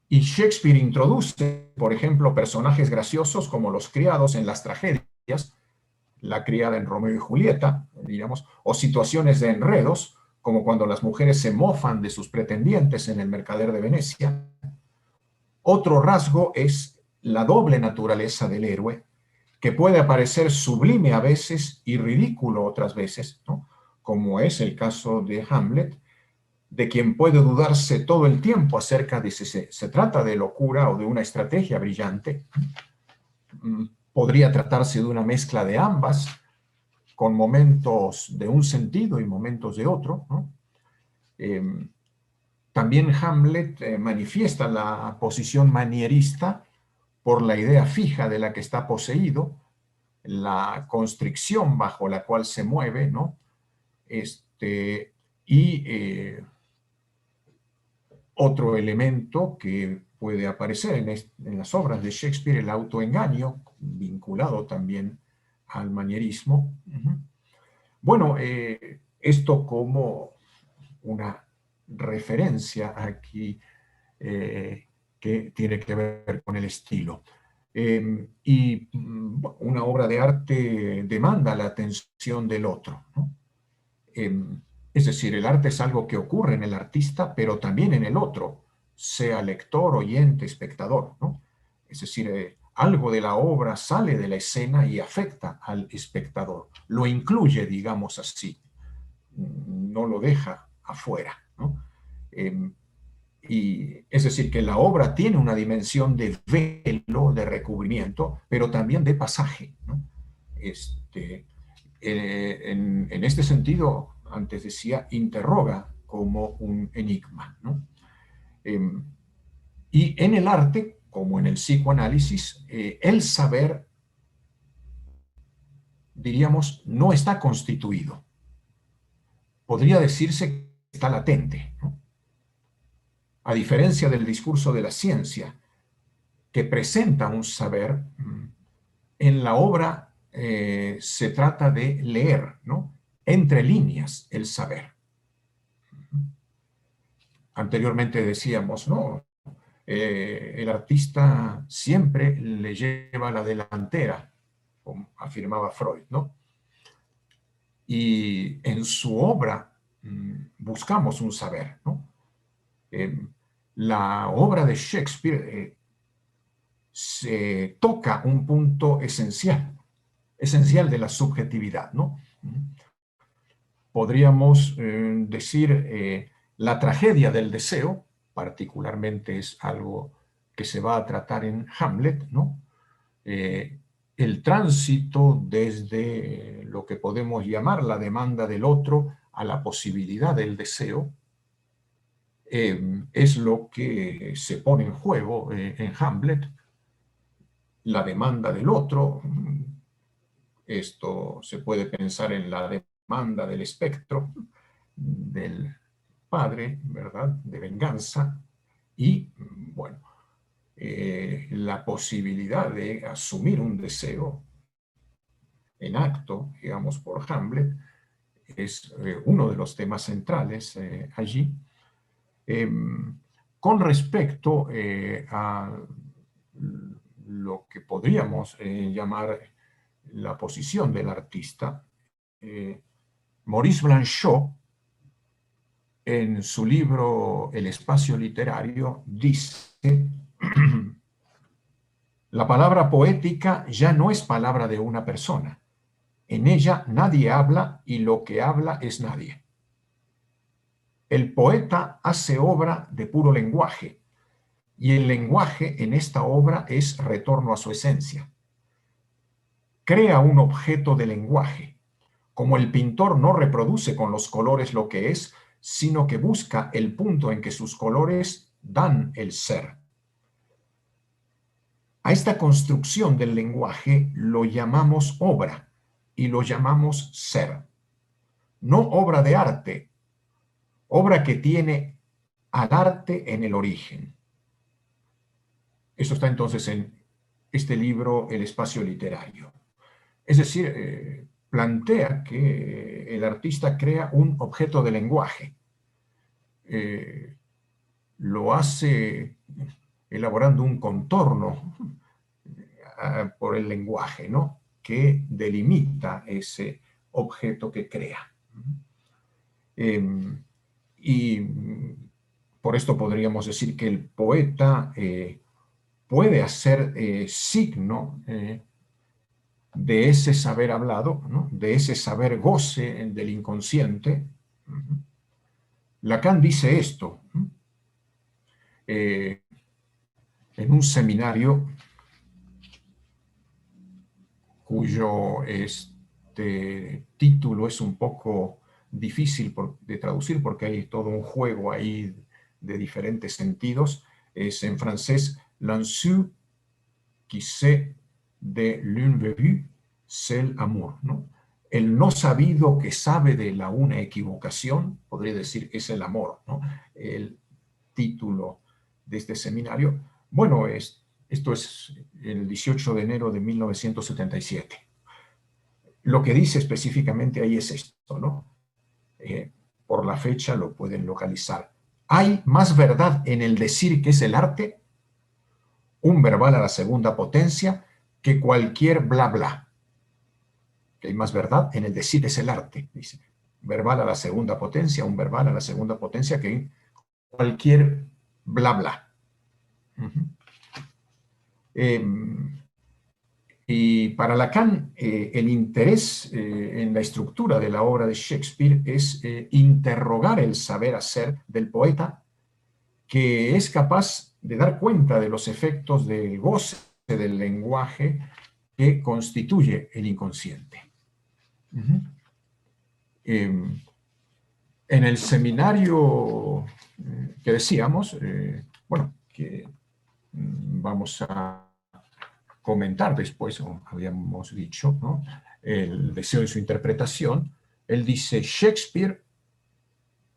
Y Shakespeare introduce, por ejemplo, personajes graciosos como los criados en las tragedias, la criada en Romeo y Julieta, digamos, o situaciones de enredos, como cuando las mujeres se mofan de sus pretendientes en El Mercader de Venecia. Otro rasgo es la doble naturaleza del héroe, que puede aparecer sublime a veces y ridículo otras veces, ¿no? Como es el caso de Hamlet, de quien puede dudarse todo el tiempo acerca de si se trata de locura o de una estrategia brillante. Podría tratarse de una mezcla de ambas, con momentos de un sentido y momentos de otro, ¿no? También Hamlet manifiesta la posición manierista por la idea fija de la que está poseído, la constricción bajo la cual se mueve, ¿no? Y otro elemento que puede aparecer en las obras de Shakespeare, el autoengaño, vinculado también al manierismo. Bueno, esto como una referencia aquí que tiene que ver con el estilo. Una obra de arte demanda la atención del otro, ¿no? Es decir, el arte es algo que ocurre en el artista, pero también en el otro, sea lector, oyente, espectador, ¿no? Es decir, algo de la obra sale de la escena y afecta al espectador, lo incluye, digamos así, no lo deja afuera, ¿no? Eh, y es decir, que la obra tiene una dimensión de velo, de recubrimiento, pero también de pasaje, ¿no? Este, en este sentido, antes decía, interroga como un enigma, ¿no? Eh, y en el arte, como en el psicoanálisis, el saber, diríamos, no está constituido. Podría decirse que está latente, ¿no? A diferencia del discurso de la ciencia, que presenta un saber, en la obra se trata de leer, ¿no? Entre líneas el saber. Anteriormente decíamos, ¿no? El artista siempre le lleva la delantera, como afirmaba Freud, ¿no? Y en su obra buscamos un saber, ¿no? Eh, la obra de Shakespeare se toca un punto esencial de la subjetividad, ¿no? Podríamos decir la tragedia del deseo, particularmente es algo que se va a tratar en Hamlet, ¿no? El tránsito desde lo que podemos llamar la demanda del otro a la posibilidad del deseo, es lo que se pone en juego en Hamlet, la demanda del otro. Esto se puede pensar en la demanda del espectro, del padre, ¿verdad?, de venganza, y, bueno, la posibilidad de asumir un deseo en acto, digamos, por Hamlet, es uno de los temas centrales allí. Con respecto a lo que podríamos llamar la posición del artista, Maurice Blanchot, en su libro El espacio literario, dice: la palabra poética ya no es palabra de una persona. En ella nadie habla y lo que habla es nadie. El poeta hace obra de puro lenguaje, y el lenguaje en esta obra es retorno a su esencia. Crea un objeto de lenguaje. Como el pintor no reproduce con los colores lo que es, sino que busca el punto en que sus colores dan el ser. A esta construcción del lenguaje lo llamamos obra y lo llamamos ser. No obra de arte, obra que tiene al arte en el origen. Eso está entonces en este libro, El espacio literario. Es decir, plantea que el artista crea un objeto de lenguaje. Lo hace elaborando un contorno por el lenguaje, ¿no?, que delimita ese objeto que crea. Y por esto podríamos decir que el poeta puede hacer signo de ese saber hablado, ¿no?, de ese saber goce del inconsciente. Lacan dice esto en un seminario cuyo título es un poco difícil de traducir porque hay todo un juego ahí de diferentes sentidos. Es en francés: l'insu qui sait de l'invécu, c'est l'amour, ¿no? El no sabido que sabe de la una equivocación, podría decir, es el amor, ¿no? El título de este seminario. Bueno, esto es el 18 de enero de 1977. Lo que dice específicamente ahí es esto, ¿no? Por la fecha lo pueden localizar. ¿Hay más verdad en el decir que es el arte un verbal a la segunda potencia que cualquier bla bla. Que hay más verdad en el decir es el arte, dice. Verbal a la segunda potencia, un verbal a la segunda potencia que cualquier bla bla. Y para Lacan, el interés en la estructura de la obra de Shakespeare es interrogar el saber hacer del poeta, que es capaz de dar cuenta de los efectos del goce del lenguaje que constituye el inconsciente. En el seminario que decíamos, bueno, que vamos a comentar después, o habíamos dicho, ¿no? El deseo de su interpretación, él dice, Shakespeare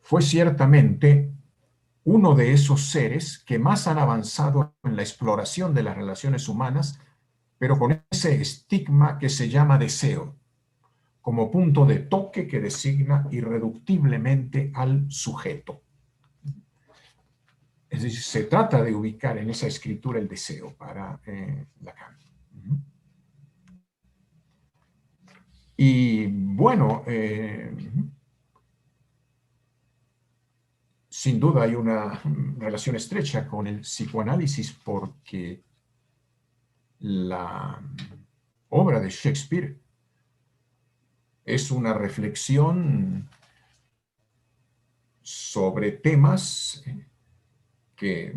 fue ciertamente uno de esos seres que más han avanzado en la exploración de las relaciones humanas, pero con ese estigma que se llama deseo, como punto de toque que designa irreductiblemente al sujeto. Es decir, se trata de ubicar en esa escritura el deseo para Lacan. Y bueno, sin duda hay una relación estrecha con el psicoanálisis porque la obra de Shakespeare es una reflexión sobre temas que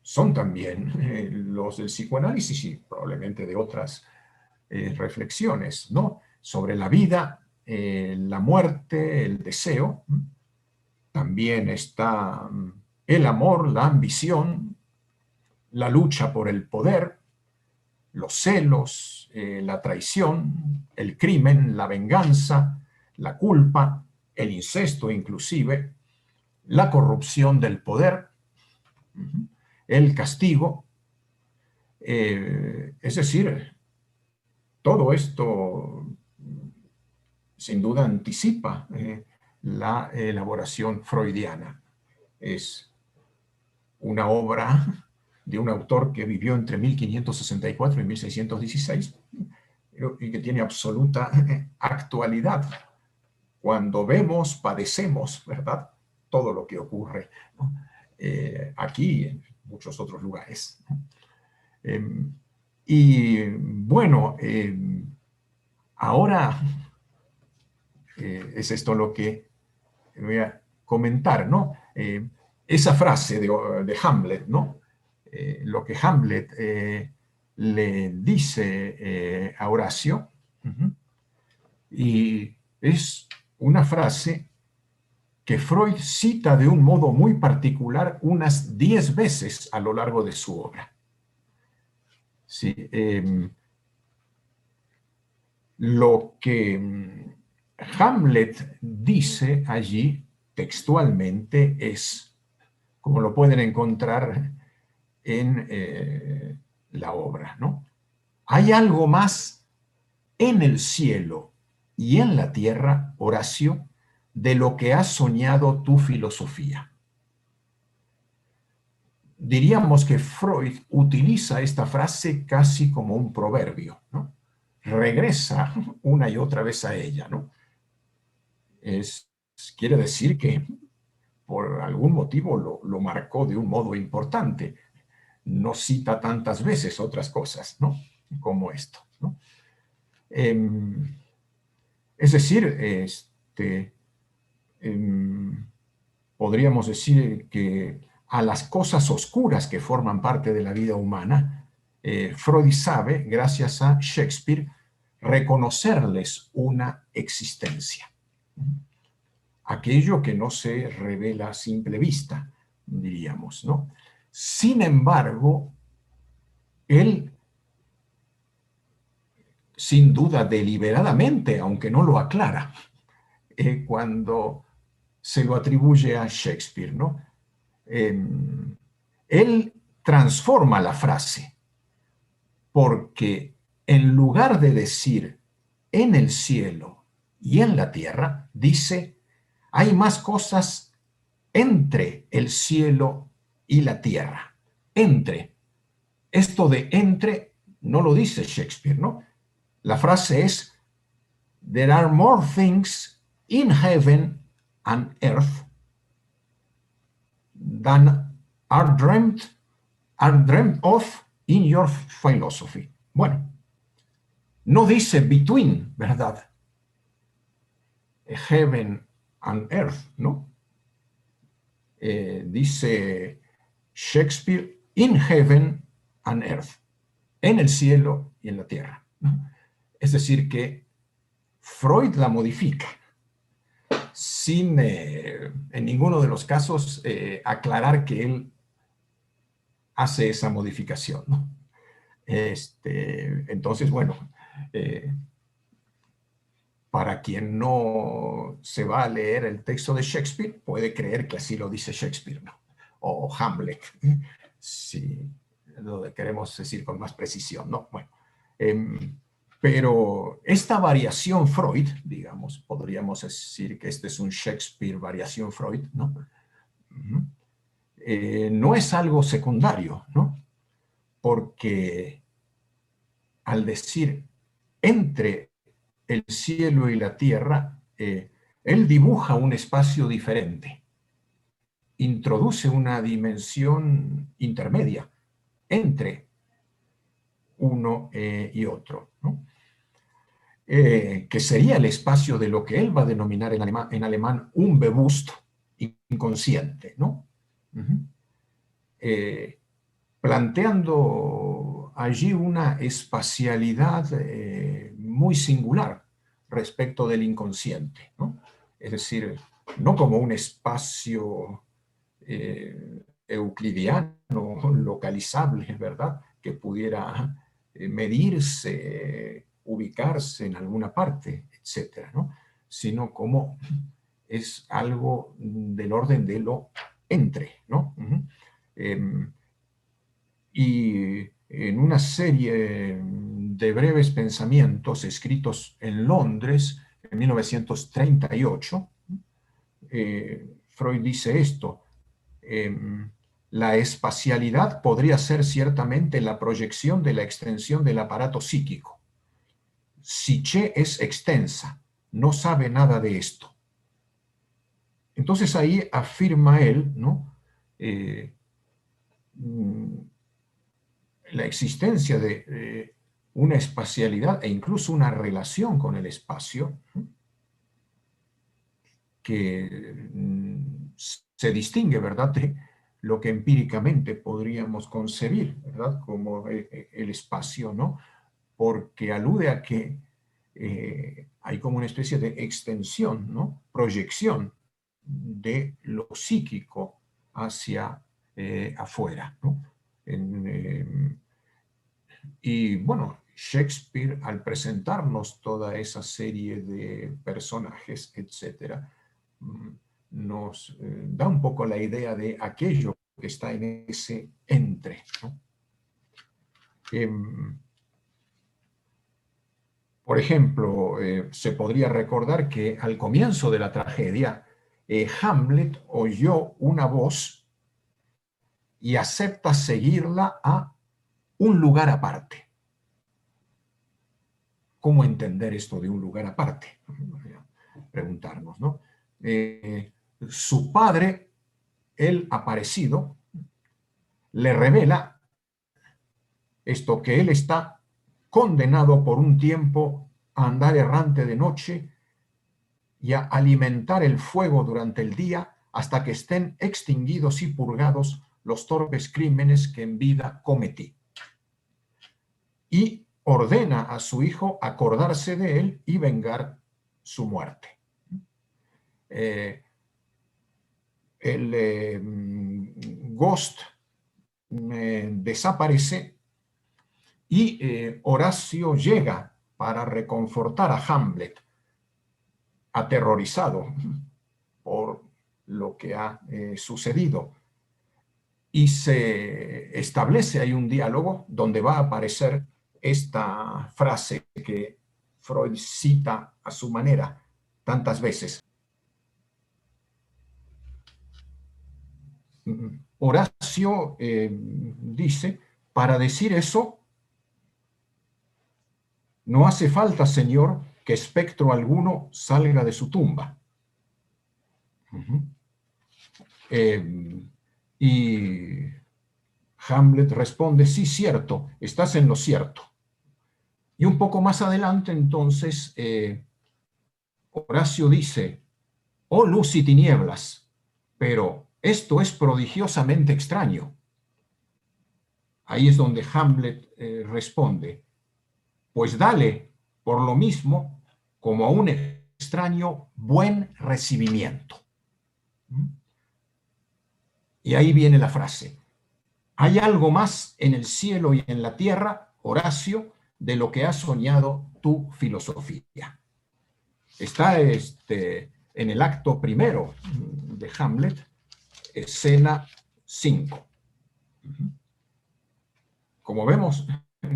son también los del psicoanálisis y probablemente de otras reflexiones, ¿no? Sobre la vida, la muerte, el deseo. También está el amor, la ambición, la lucha por el poder, los celos, la traición, el crimen, la venganza, la culpa, el incesto inclusive, la corrupción del poder, el castigo. Es decir, todo esto sin duda anticipa la elaboración freudiana. Es una obra de un autor que vivió entre 1564 y 1616 y que tiene absoluta actualidad. Cuando vemos, padecemos, ¿verdad? Todo lo que ocurre, ¿no? Aquí y en muchos otros lugares. Y bueno, ahora es esto lo que voy a comentar, ¿no? Esa frase de Hamlet, ¿no? Lo que Hamlet le dice a Horacio, y es una frase que Freud cita de un modo muy particular unas 10 veces a lo largo de su obra. Sí, lo que Hamlet dice allí textualmente es, como lo pueden encontrar en la obra, ¿no? Hay algo más en el cielo y en la tierra, Horacio, de lo que ha soñado tu filosofía. Diríamos que Freud utiliza esta frase casi como un proverbio, ¿no? Regresa una y otra vez a ella, ¿no? Quiere decir que por algún motivo lo marcó de un modo importante. No cita tantas veces otras cosas, ¿no? Como esto, ¿no? Es decir, podríamos decir que a las cosas oscuras que forman parte de la vida humana, Freud sabe, gracias a Shakespeare, reconocerles una existencia. Aquello que no se revela a simple vista, diríamos, ¿no? Sin embargo, él, sin duda deliberadamente, aunque no lo aclara, cuando se lo atribuye a Shakespeare, ¿no? Él transforma la frase, porque en lugar de decir en el cielo y en la tierra, dice, hay más cosas entre el cielo y la tierra. Entre esto de entre no lo dice Shakespeare, ¿no? La frase es, there are more things in heaven and earth than are dreamt of in your philosophy. Bueno, no dice between, ¿verdad? Heaven and earth, ¿no? Dice Shakespeare, in heaven and earth, en el cielo y en la tierra, ¿no? Es decir, que Freud la modifica sin en ninguno de los casos aclarar que él hace esa modificación, ¿no? Entonces, bueno, eh, para quien no se va a leer el texto de Shakespeare, puede creer que así lo dice Shakespeare, ¿no? O Hamlet, si lo queremos decir con más precisión, ¿no? Bueno, pero esta variación Freud, digamos, podríamos decir que este es un Shakespeare variación Freud, ¿no? No es algo secundario, ¿no? Porque al decir entre el cielo y la tierra, él dibuja un espacio diferente, introduce una dimensión intermedia entre uno y otro, ¿no? Que sería el espacio de lo que él va a denominar en alemán Unbewusst, inconsciente, ¿no? Planteando allí una espacialidad muy singular respecto del inconsciente, ¿no? Es decir, no como un espacio euclidiano, localizable, ¿verdad? Que pudiera medirse, ubicarse en alguna parte, etcétera, ¿no? Sino como es algo del orden de lo entre, ¿no? Y en una serie de breves pensamientos escritos en Londres en 1938, Freud dice esto: la espacialidad podría ser ciertamente la proyección de la extensión del aparato psíquico. Psiché es extensa, no sabe nada de esto. Entonces ahí afirma él, ¿no? La existencia de una espacialidad e incluso una relación con el espacio que se distingue, ¿verdad?, de lo que empíricamente podríamos concebir, ¿verdad?, como el espacio, ¿no? Porque alude a que hay como una especie de extensión, ¿no?, proyección de lo psíquico hacia afuera, ¿no? Y bueno, Shakespeare, al presentarnos toda esa serie de personajes, etcétera, nos da un poco la idea de aquello que está en ese entre, ¿no? Por ejemplo, se podría recordar que al comienzo de la tragedia, Hamlet oyó una voz y acepta seguirla a un lugar aparte. ¿Cómo entender esto de un lugar aparte? Preguntarnos, ¿no? Su padre, el aparecido, le revela esto, que él está condenado por un tiempo a andar errante de noche y a alimentar el fuego durante el día hasta que estén extinguidos y purgados los torpes crímenes que en vida cometí. Y ordena a su hijo acordarse de él y vengar su muerte. El Ghost desaparece y Horacio llega para reconfortar a Hamlet, aterrorizado por lo que ha sucedido. Y se establece ahí un diálogo donde va a aparecer esta frase que Freud cita a su manera tantas veces. Horacio dice para decir eso, no hace falta, Señor, que espectro alguno salga de su tumba. Y Hamlet responde, sí, cierto, estás en lo cierto. Y un poco más adelante, entonces, Horacio dice, oh luz y tinieblas, pero esto es prodigiosamente extraño. Ahí es donde Hamlet responde, pues dale, por lo mismo, como a un extraño, buen recibimiento. Y ahí viene la frase, hay algo más en el cielo y en la tierra, Horacio, de lo que ha soñado tu filosofía. Está en el acto primero de Hamlet, escena 5. Como vemos,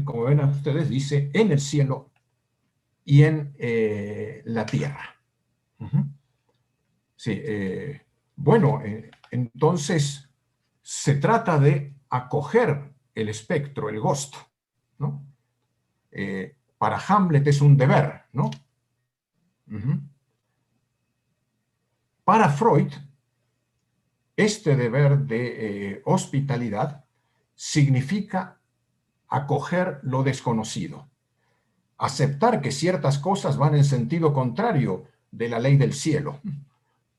como ven ustedes, dice en el cielo y en la tierra. Sí, bueno, entonces se trata de acoger el espectro, el ghost, ¿no? Para Hamlet es un deber, ¿no? Para Freud, este deber de hospitalidad significa acoger lo desconocido, aceptar que ciertas cosas van en sentido contrario de la ley del cielo,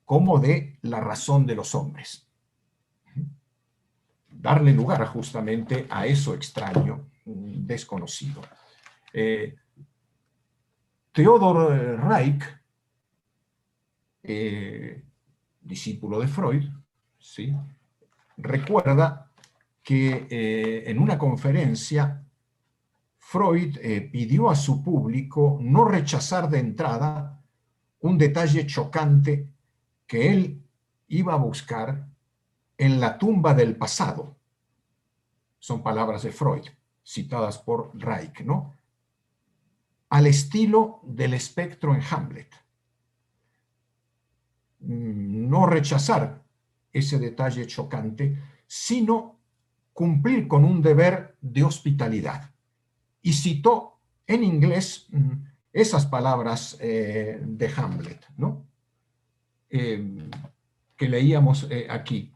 como de la razón de los hombres. Darle lugar justamente a eso extraño, desconocido. Theodor Reich, discípulo de Freud, ¿sí?, recuerda que en una conferencia Freud pidió a su público no rechazar de entrada un detalle chocante que él iba a buscar en la tumba del pasado. Son palabras de Freud, citadas por Reich, ¿no? Al estilo del espectro en Hamlet. No rechazar ese detalle chocante, sino cumplir con un deber de hospitalidad. Y citó en inglés esas palabras de Hamlet, ¿no? Que leíamos aquí.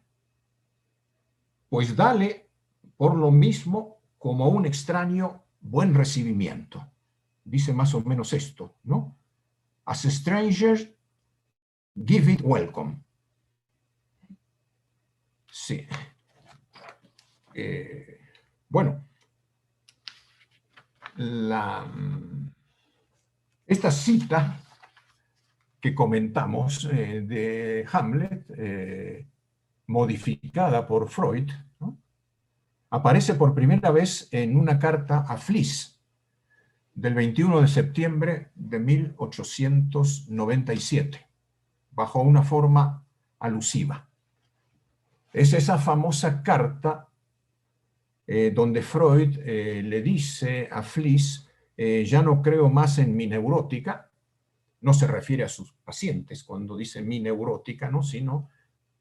Pues dale por lo mismo como un extraño buen recibimiento. Dice más o menos esto, ¿no? As a stranger, give it welcome. Sí. Bueno, esta cita que comentamos de Hamlet, modificada por Freud, ¿no?, aparece por primera vez en una carta a Fliess del 21 de septiembre de 1897, bajo una forma alusiva. Es esa famosa carta donde Freud le dice a Fliess, ya no creo más en mi neurótica. No se refiere a sus pacientes cuando dice mi neurótica, ¿no?, sino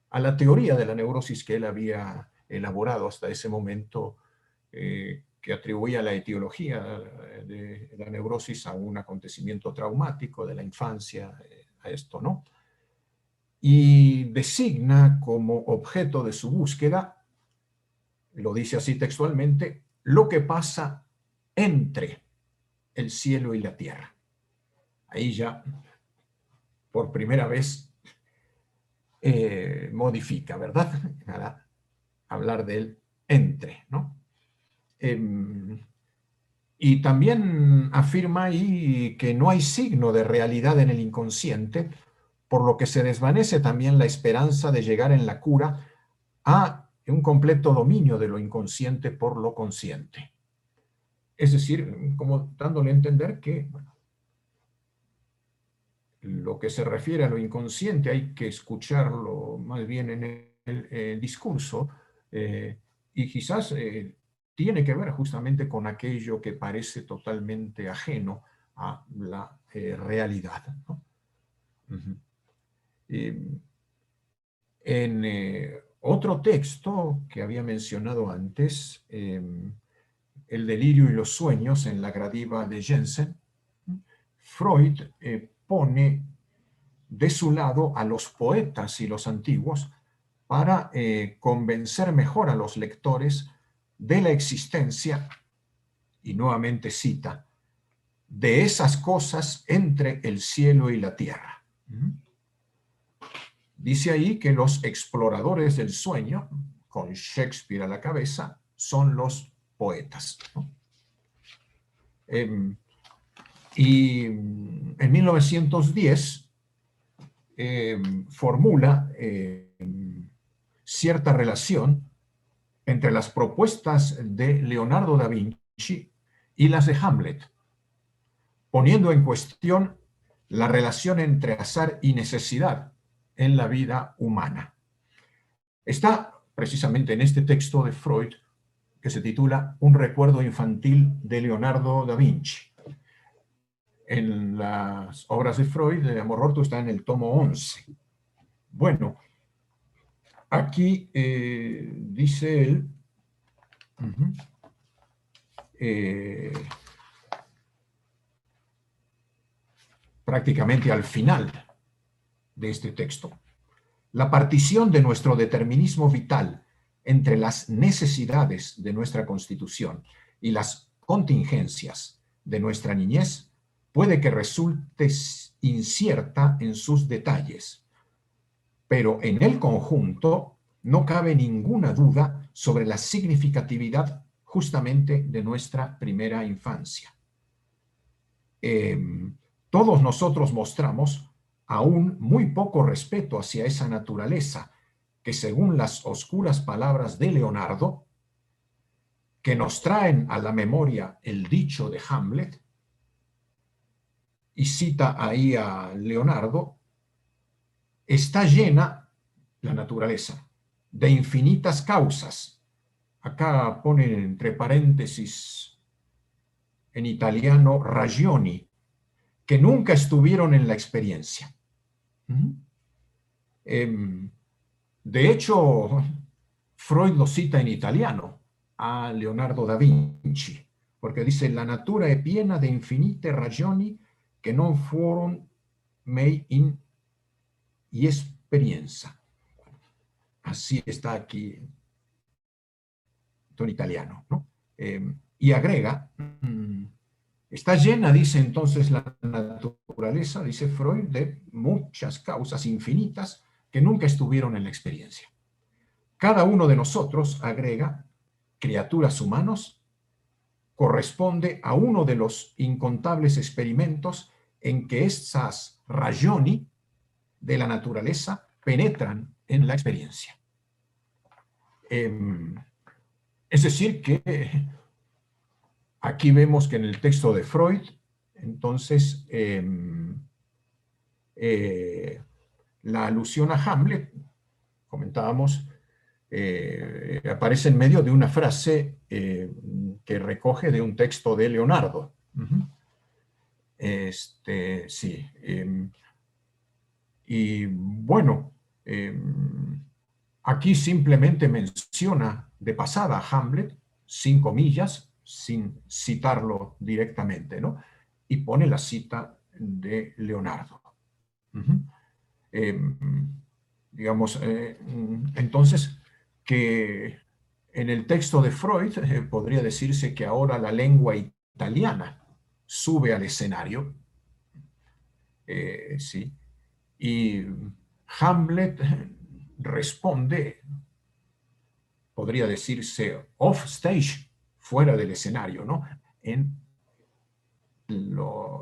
a la teoría de la neurosis que él había elaborado hasta ese momento, que atribuía la etiología de la neurosis a un acontecimiento traumático de la infancia, a esto, ¿no? Y designa como objeto de su búsqueda, lo dice así textualmente, lo que pasa entre el cielo y la tierra. Ahí ya, por primera vez, modifica, ¿verdad? Para hablar del entre, ¿no? Y también afirma ahí que no hay signo de realidad en el inconsciente, por lo que se desvanece también la esperanza de llegar en la cura a un completo dominio de lo inconsciente por lo consciente. Es decir, como dándole a entender que, bueno, lo que se refiere a lo inconsciente hay que escucharlo más bien en el discurso, y quizás tiene que ver justamente con aquello que parece totalmente ajeno a la realidad, ¿no? En otro texto que había mencionado antes, El delirio y los sueños en la gradiva de Jensen, Freud pone de su lado a los poetas y los antiguos para convencer mejor a los lectores de la existencia, y nuevamente cita, de esas cosas entre el cielo y la tierra. Dice ahí que los exploradores del sueño, con Shakespeare a la cabeza, son los poetas, ¿no? Y en 1910 formula cierta relación entre las propuestas de Leonardo da Vinci y las de Hamlet, poniendo en cuestión la relación entre azar y necesidad en la vida humana. Está precisamente en este texto de Freud que se titula Un recuerdo infantil de Leonardo da Vinci. En las obras de Freud, de Amor Roto, está en el tomo 11. Bueno, aquí dice él, prácticamente al final de este texto, la partición de nuestro determinismo vital entre las necesidades de nuestra constitución y las contingencias de nuestra niñez puede que resulte incierta en sus detalles, pero en el conjunto no cabe ninguna duda sobre la significatividad justamente de nuestra primera infancia. Todos nosotros mostramos aún muy poco respeto hacia esa naturaleza que, según las oscuras palabras de Leonardo, que nos traen a la memoria el dicho de Hamlet, y cita ahí a Leonardo, está llena, la naturaleza, de infinitas causas. Acá pone entre paréntesis en italiano ragioni, que nunca estuvieron en la experiencia. De hecho, Freud lo cita en italiano a Leonardo da Vinci, porque dice: la natura è piena de infinite ragioni che non fueron mei in esperienza. Así está aquí en italiano, ¿no? Y agrega, está llena, dice entonces la naturaleza, dice Freud, de muchas causas infinitas que nunca estuvieron en la experiencia. Cada uno de nosotros, agrega, criaturas humanos, corresponde a uno de los incontables experimentos en que esas ragioni de la naturaleza penetran en la experiencia. Es decir, que aquí vemos que en el texto de Freud, entonces, la alusión a Hamlet, comentábamos, aparece en medio de una frase que recoge de un texto de Leonardo. Sí. Y bueno, aquí simplemente menciona de pasada a Hamlet, sin comillas, sin citarlo directamente, ¿no? Y pone la cita de Leonardo. Digamos, entonces, que en el texto de Freud podría decirse que ahora la lengua italiana sube al escenario, sí, y Hamlet responde, podría decirse off stage, fuera del escenario, ¿no? En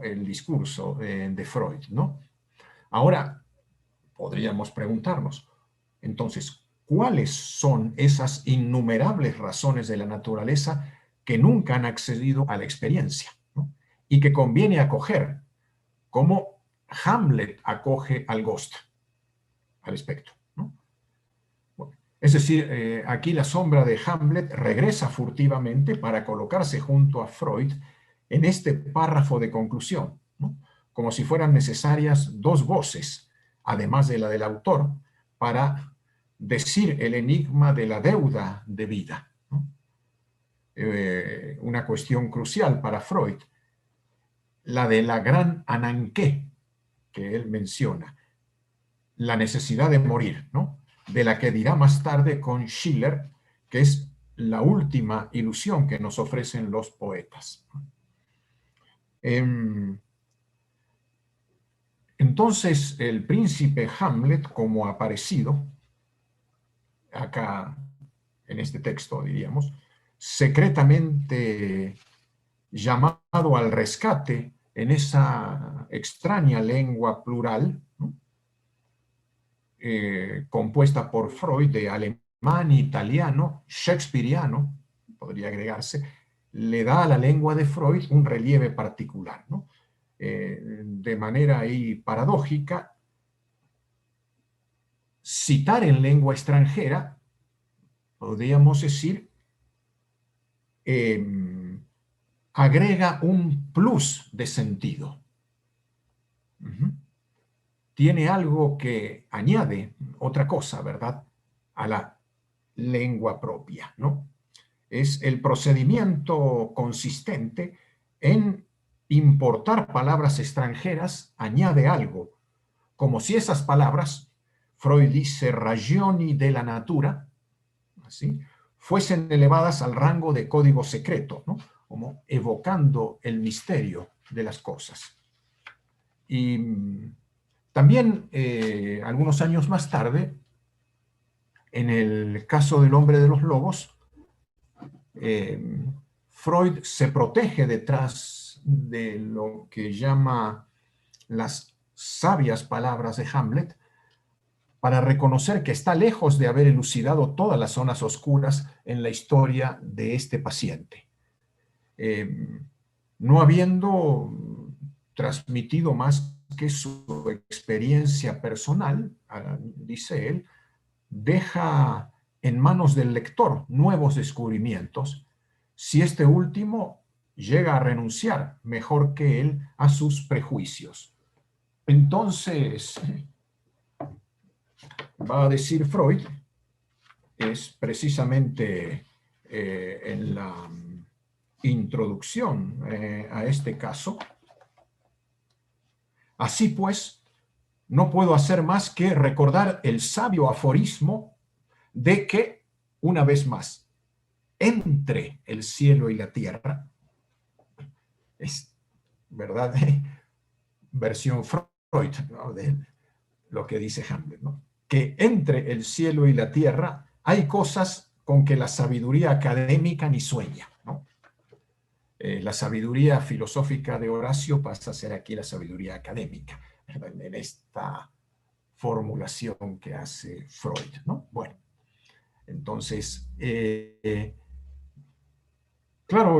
el discurso de Freud, ¿no? Ahora, podríamos preguntarnos, entonces, ¿cuáles son esas innumerables razones de la naturaleza que nunca han accedido a la experiencia, ¿no? Y que conviene acoger, como Hamlet acoge al ghost, al espectro, ¿no? Bueno, es decir, aquí la sombra de Hamlet regresa furtivamente para colocarse junto a Freud en este párrafo de conclusión, ¿no? Como si fueran necesarias dos voces, además de la del autor, para decir el enigma de la deuda de vida, ¿no? una cuestión crucial para Freud, la de la gran ananqué que él menciona, la necesidad de morir, ¿no? De la que dirá más tarde con Schiller, que es la última ilusión que nos ofrecen los poetas. Entonces, el príncipe Hamlet, como aparecido, acá en este texto, diríamos, secretamente llamado al rescate en esa extraña lengua plural, ¿no? Compuesta por Freud de alemán, italiano, shakespeariano, podría agregarse, le da a la lengua de Freud un relieve particular, ¿no? De manera ahí paradójica, citar en lengua extranjera, podríamos decir, agrega un plus de sentido. Tiene algo que añade, otra cosa, ¿verdad?, a la lengua propia, ¿no? Es el procedimiento consistente en importar palabras extranjeras, añade algo, como si esas palabras, Freud dice, ragioni della natura, ¿sí?, fuesen elevadas al rango de código secreto, ¿no?, como evocando el misterio de las cosas. Y también, algunos años más tarde, en el caso del hombre de los lobos, Freud se protege detrás de lo que llama las sabias palabras de Hamlet para reconocer que está lejos de haber elucidado todas las zonas oscuras en la historia de este paciente. No habiendo transmitido más que su experiencia personal, dice él, deja en manos del lector nuevos descubrimientos, si este último llega a renunciar mejor que él a sus prejuicios. Entonces, va a decir Freud, es precisamente en la introducción a este caso: así pues, no puedo hacer más que recordar el sabio aforismo de que, una vez más, entre el cielo y la tierra, es, ¿verdad?, versión Freud, ¿no?, de lo que dice Hamlet, ¿no?, que entre el cielo y la tierra hay cosas con que la sabiduría académica ni sueña, ¿no? La sabiduría filosófica de Horacio pasa a ser aquí la sabiduría académica, ¿verdad?, en esta formulación que hace Freud, ¿no? Bueno, entonces, claro,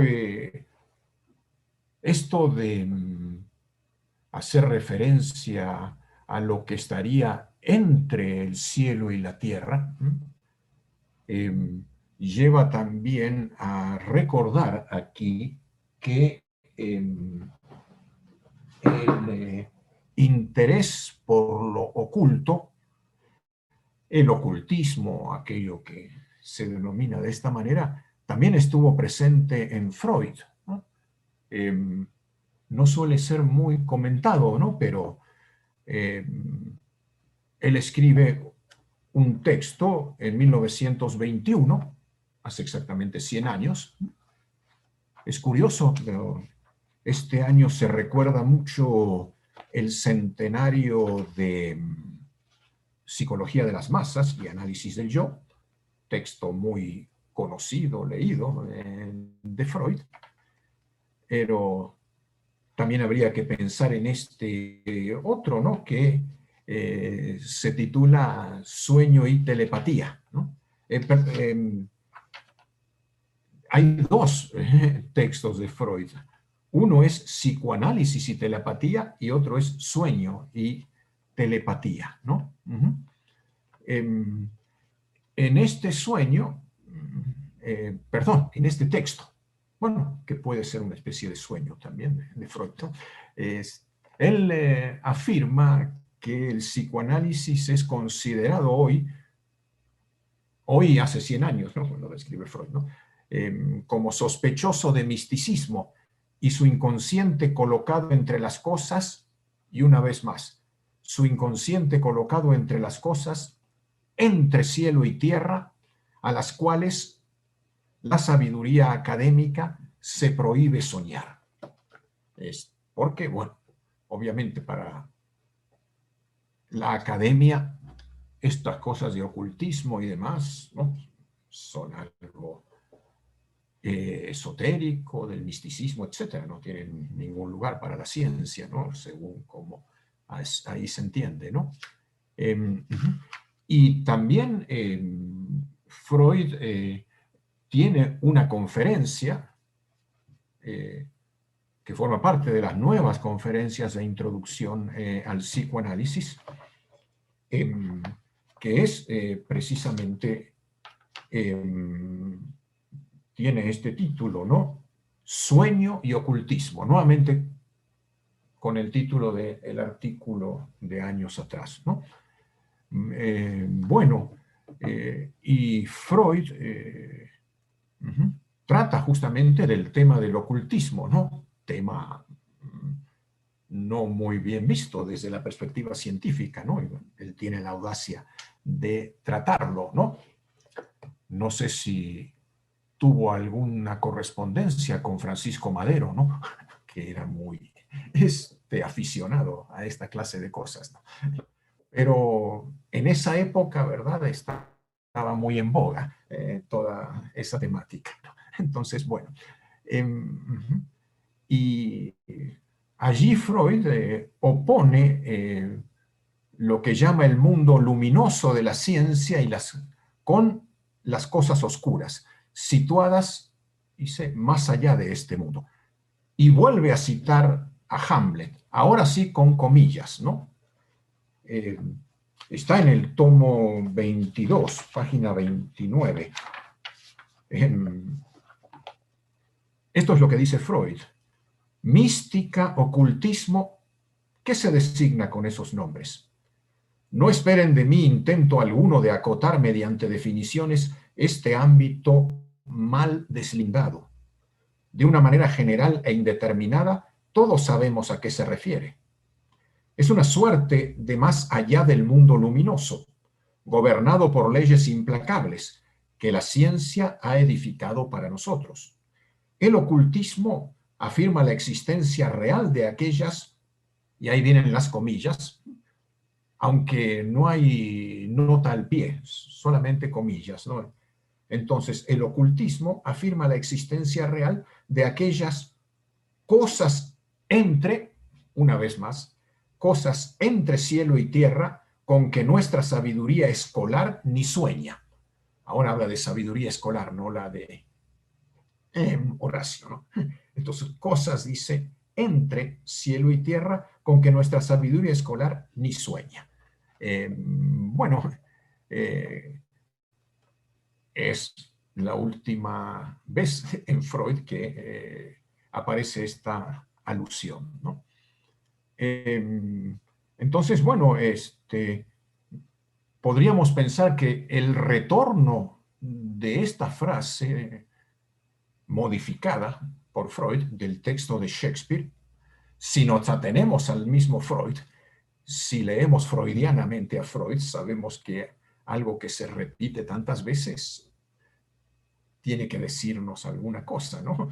esto de hacer referencia a lo que estaría entre el cielo y la tierra, lleva también a recordar aquí que el interés por lo oculto, el ocultismo, aquello que se denomina de esta manera, también estuvo presente en Freud, ¿no? No suele ser muy comentado, ¿no?, pero él escribe un texto en 1921, hace exactamente 100 años. Es curioso, pero este año se recuerda mucho el centenario de Psicología de las Masas y Análisis del Yo, texto muy conocido, leído, de Freud, pero también habría que pensar en este otro, ¿no?, que se titula Sueño y Telepatía, ¿no? Hay dos textos de Freud. Uno es Psicoanálisis y Telepatía y otro es Sueño y Telepatía, ¿no? En este sueño, perdón, en este texto, bueno, que puede ser una especie de sueño también de Freud, ¿no?, él afirma que el psicoanálisis es considerado hoy hace 100 años, ¿no?, cuando lo escribe Freud, ¿no?, como sospechoso de misticismo y su inconsciente colocado entre las cosas, y una vez más, su inconsciente colocado entre las cosas, entre cielo y tierra, a las cuales la sabiduría académica se prohíbe soñar. Es porque, bueno, obviamente para la academia estas cosas de ocultismo y demás, ¿no?, son algo esotérico, del misticismo, etcétera. No tienen ningún lugar para la ciencia, ¿no?, según como ahí se entiende, ¿no? Y también Freud tiene una conferencia que forma parte de las nuevas conferencias de introducción al psicoanálisis, que es precisamente, tiene este título, ¿no? Sueño y ocultismo, nuevamente con el título del artículo de años atrás, ¿no? Bueno, y Freud trata justamente del tema del ocultismo, ¿no? Tema no muy bien visto desde la perspectiva científica, ¿no? Él tiene la audacia de tratarlo, ¿no? No sé si tuvo alguna correspondencia con Francisco Madero, ¿no?, que era muy aficionado a esta clase de cosas, ¿no? Pero en esa época, ¿verdad?, estaba muy en boga toda esa temática, ¿no? Entonces, bueno, y allí Freud opone lo que llama el mundo luminoso de la ciencia con las cosas oscuras, situadas, dice, más allá de este mundo. Y vuelve a citar a Hamlet, ahora sí con comillas, ¿no? Está en el tomo 22, página 29. Esto es lo que dice Freud. Mística, ocultismo, ¿qué se designa con esos nombres? No esperen de mí intento alguno de acotar mediante definiciones este ámbito mal deslindado. De una manera general e indeterminada, todos sabemos a qué se refiere. Es una suerte de más allá del mundo luminoso, gobernado por leyes implacables, que la ciencia ha edificado para nosotros. El ocultismo afirma la existencia real de aquellas, y ahí vienen las comillas, aunque no hay nota al pie, solamente comillas, ¿no? Entonces, el ocultismo afirma la existencia real de aquellas cosas entre, una vez más, cosas entre cielo y tierra con que nuestra sabiduría escolar ni sueña. Ahora habla de sabiduría escolar, no la de Horacio, ¿no? Entonces, cosas, dice, entre cielo y tierra con que nuestra sabiduría escolar ni sueña. Bueno, es la última vez en Freud que aparece esta alusión, ¿no? Entonces, bueno, podríamos pensar que el retorno de esta frase modificada por Freud del texto de Shakespeare, si nos atenemos al mismo Freud, si leemos freudianamente a Freud, sabemos que algo que se repite tantas veces tiene que decirnos alguna cosa, ¿no?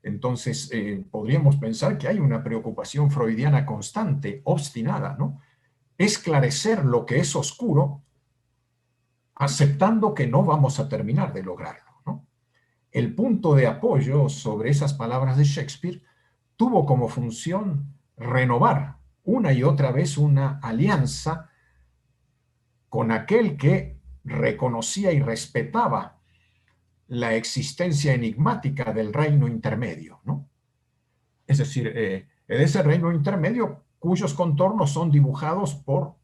Entonces, podríamos pensar que hay una preocupación freudiana constante, obstinada, ¿no? Esclarecer lo que es oscuro, aceptando que no vamos a terminar de lograrlo, ¿no? El punto de apoyo sobre esas palabras de Shakespeare tuvo como función renovar una y otra vez una alianza con aquel que reconocía y respetaba la existencia enigmática del reino intermedio, ¿no? Es decir, en ese reino intermedio cuyos contornos son dibujados por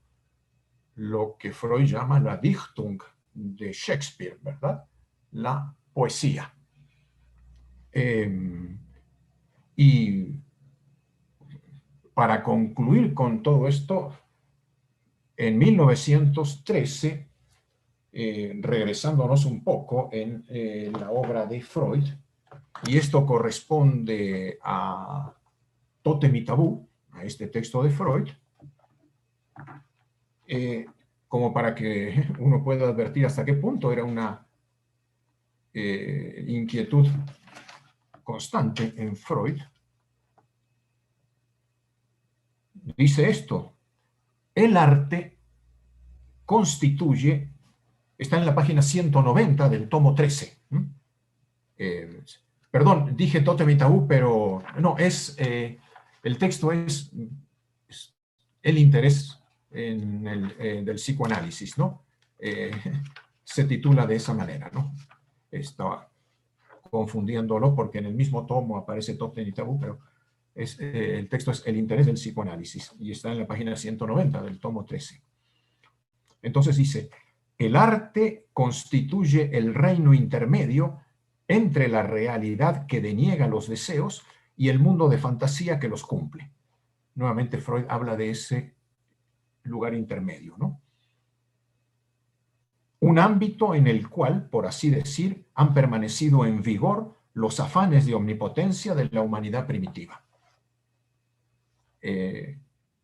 lo que Freud llama la Dichtung de Shakespeare, ¿verdad? La poesía. Y para concluir con todo esto, en 1913, regresándonos un poco en la obra de Freud, y esto corresponde a Tótem y Tabú, a este texto de Freud, como para que uno pueda advertir hasta qué punto era una inquietud constante en Freud. Dice esto: el arte constituye, está en la página 190 del tomo 13. Perdón, dije Tótem y Tabú, pero no, el texto es el interés del psicoanálisis, ¿no? Se titula de esa manera, ¿no? Estaba confundiéndolo porque en el mismo tomo aparece Tótem y Tabú, pero el texto es el interés del psicoanálisis y está en la página 190 del tomo 13. Entonces dice: el arte constituye el reino intermedio entre la realidad que deniega los deseos y el mundo de fantasía que los cumple. Nuevamente Freud habla de ese lugar intermedio, ¿no? Un ámbito en el cual, por así decir, han permanecido en vigor los afanes de omnipotencia de la humanidad primitiva.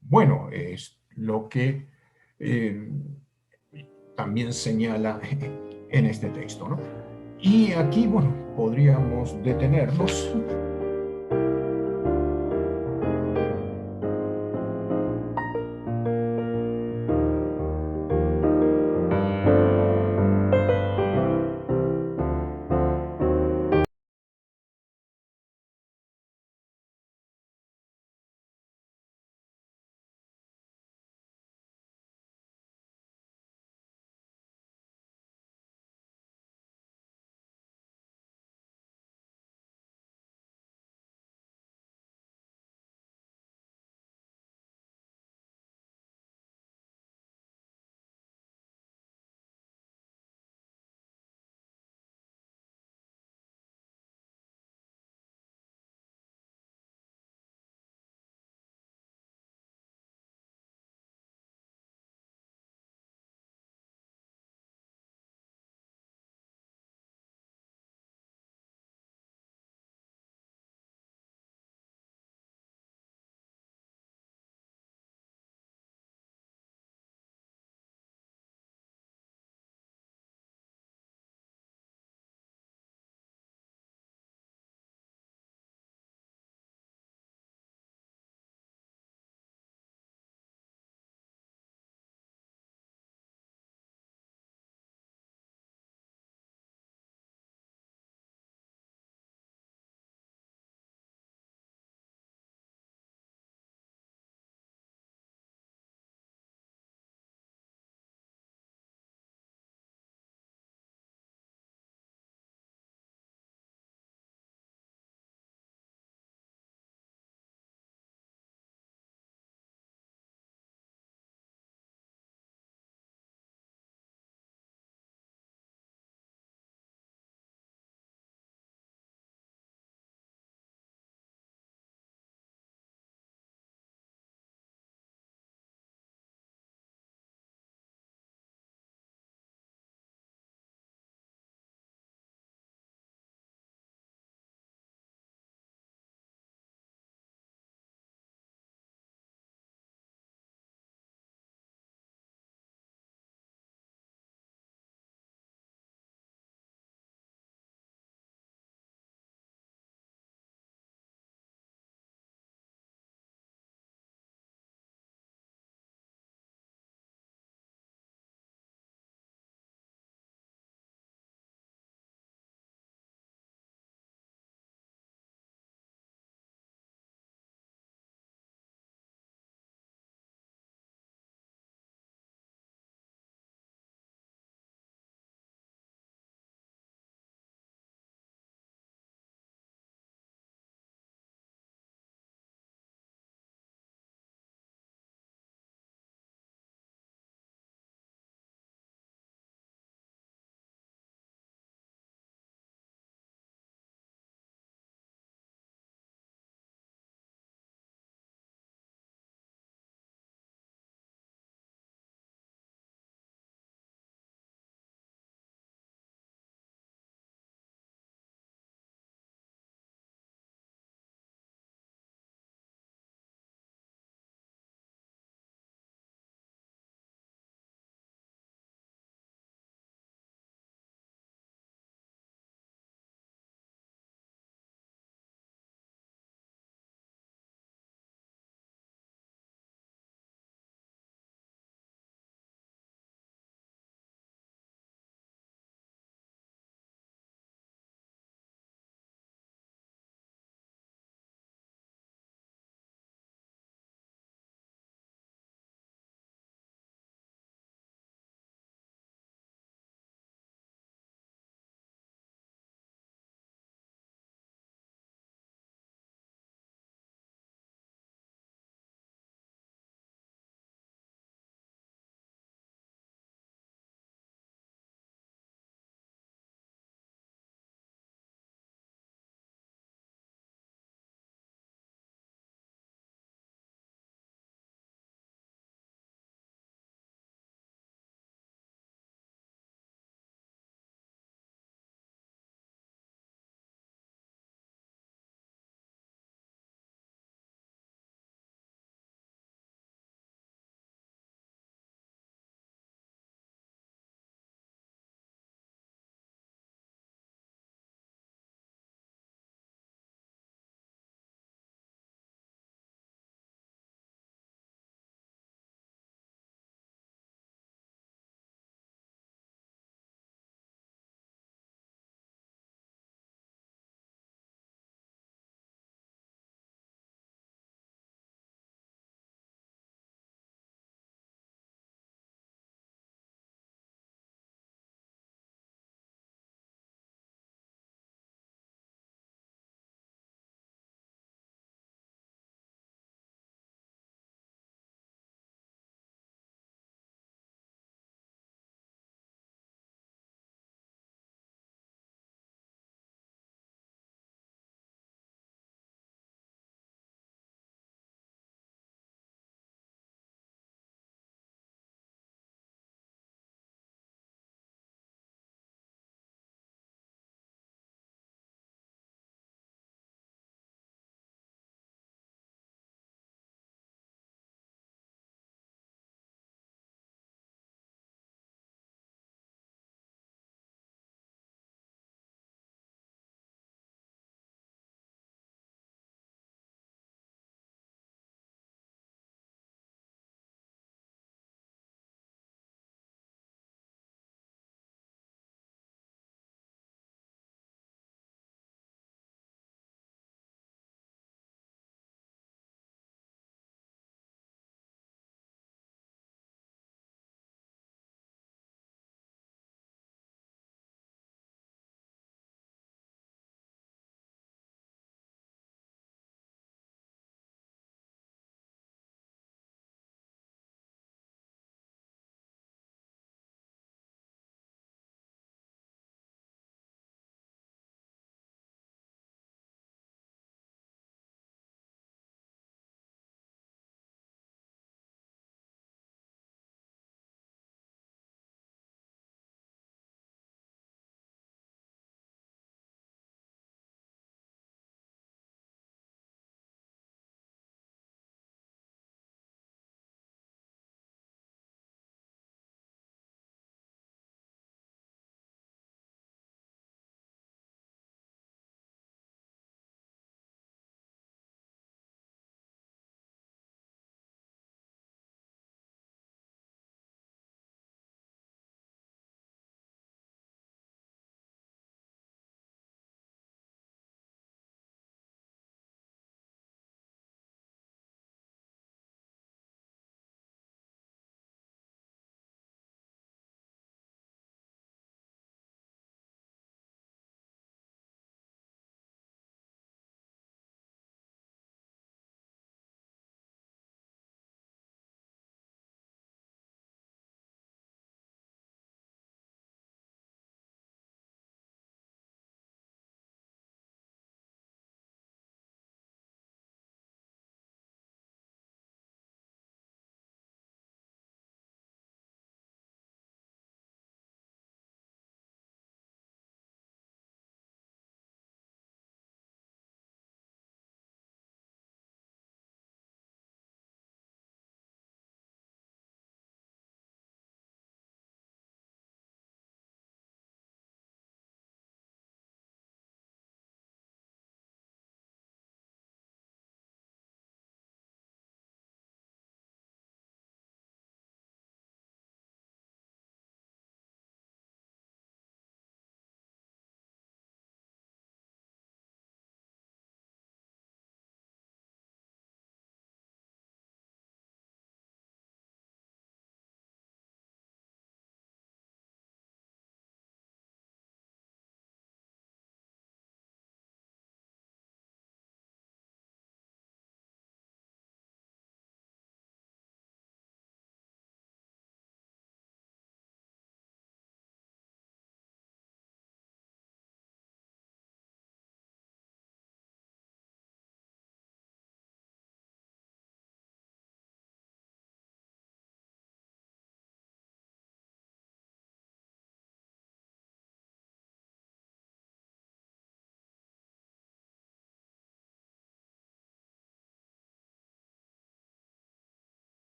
Bueno, es lo que también señala en este texto, ¿no? Y aquí, bueno, podríamos detenernos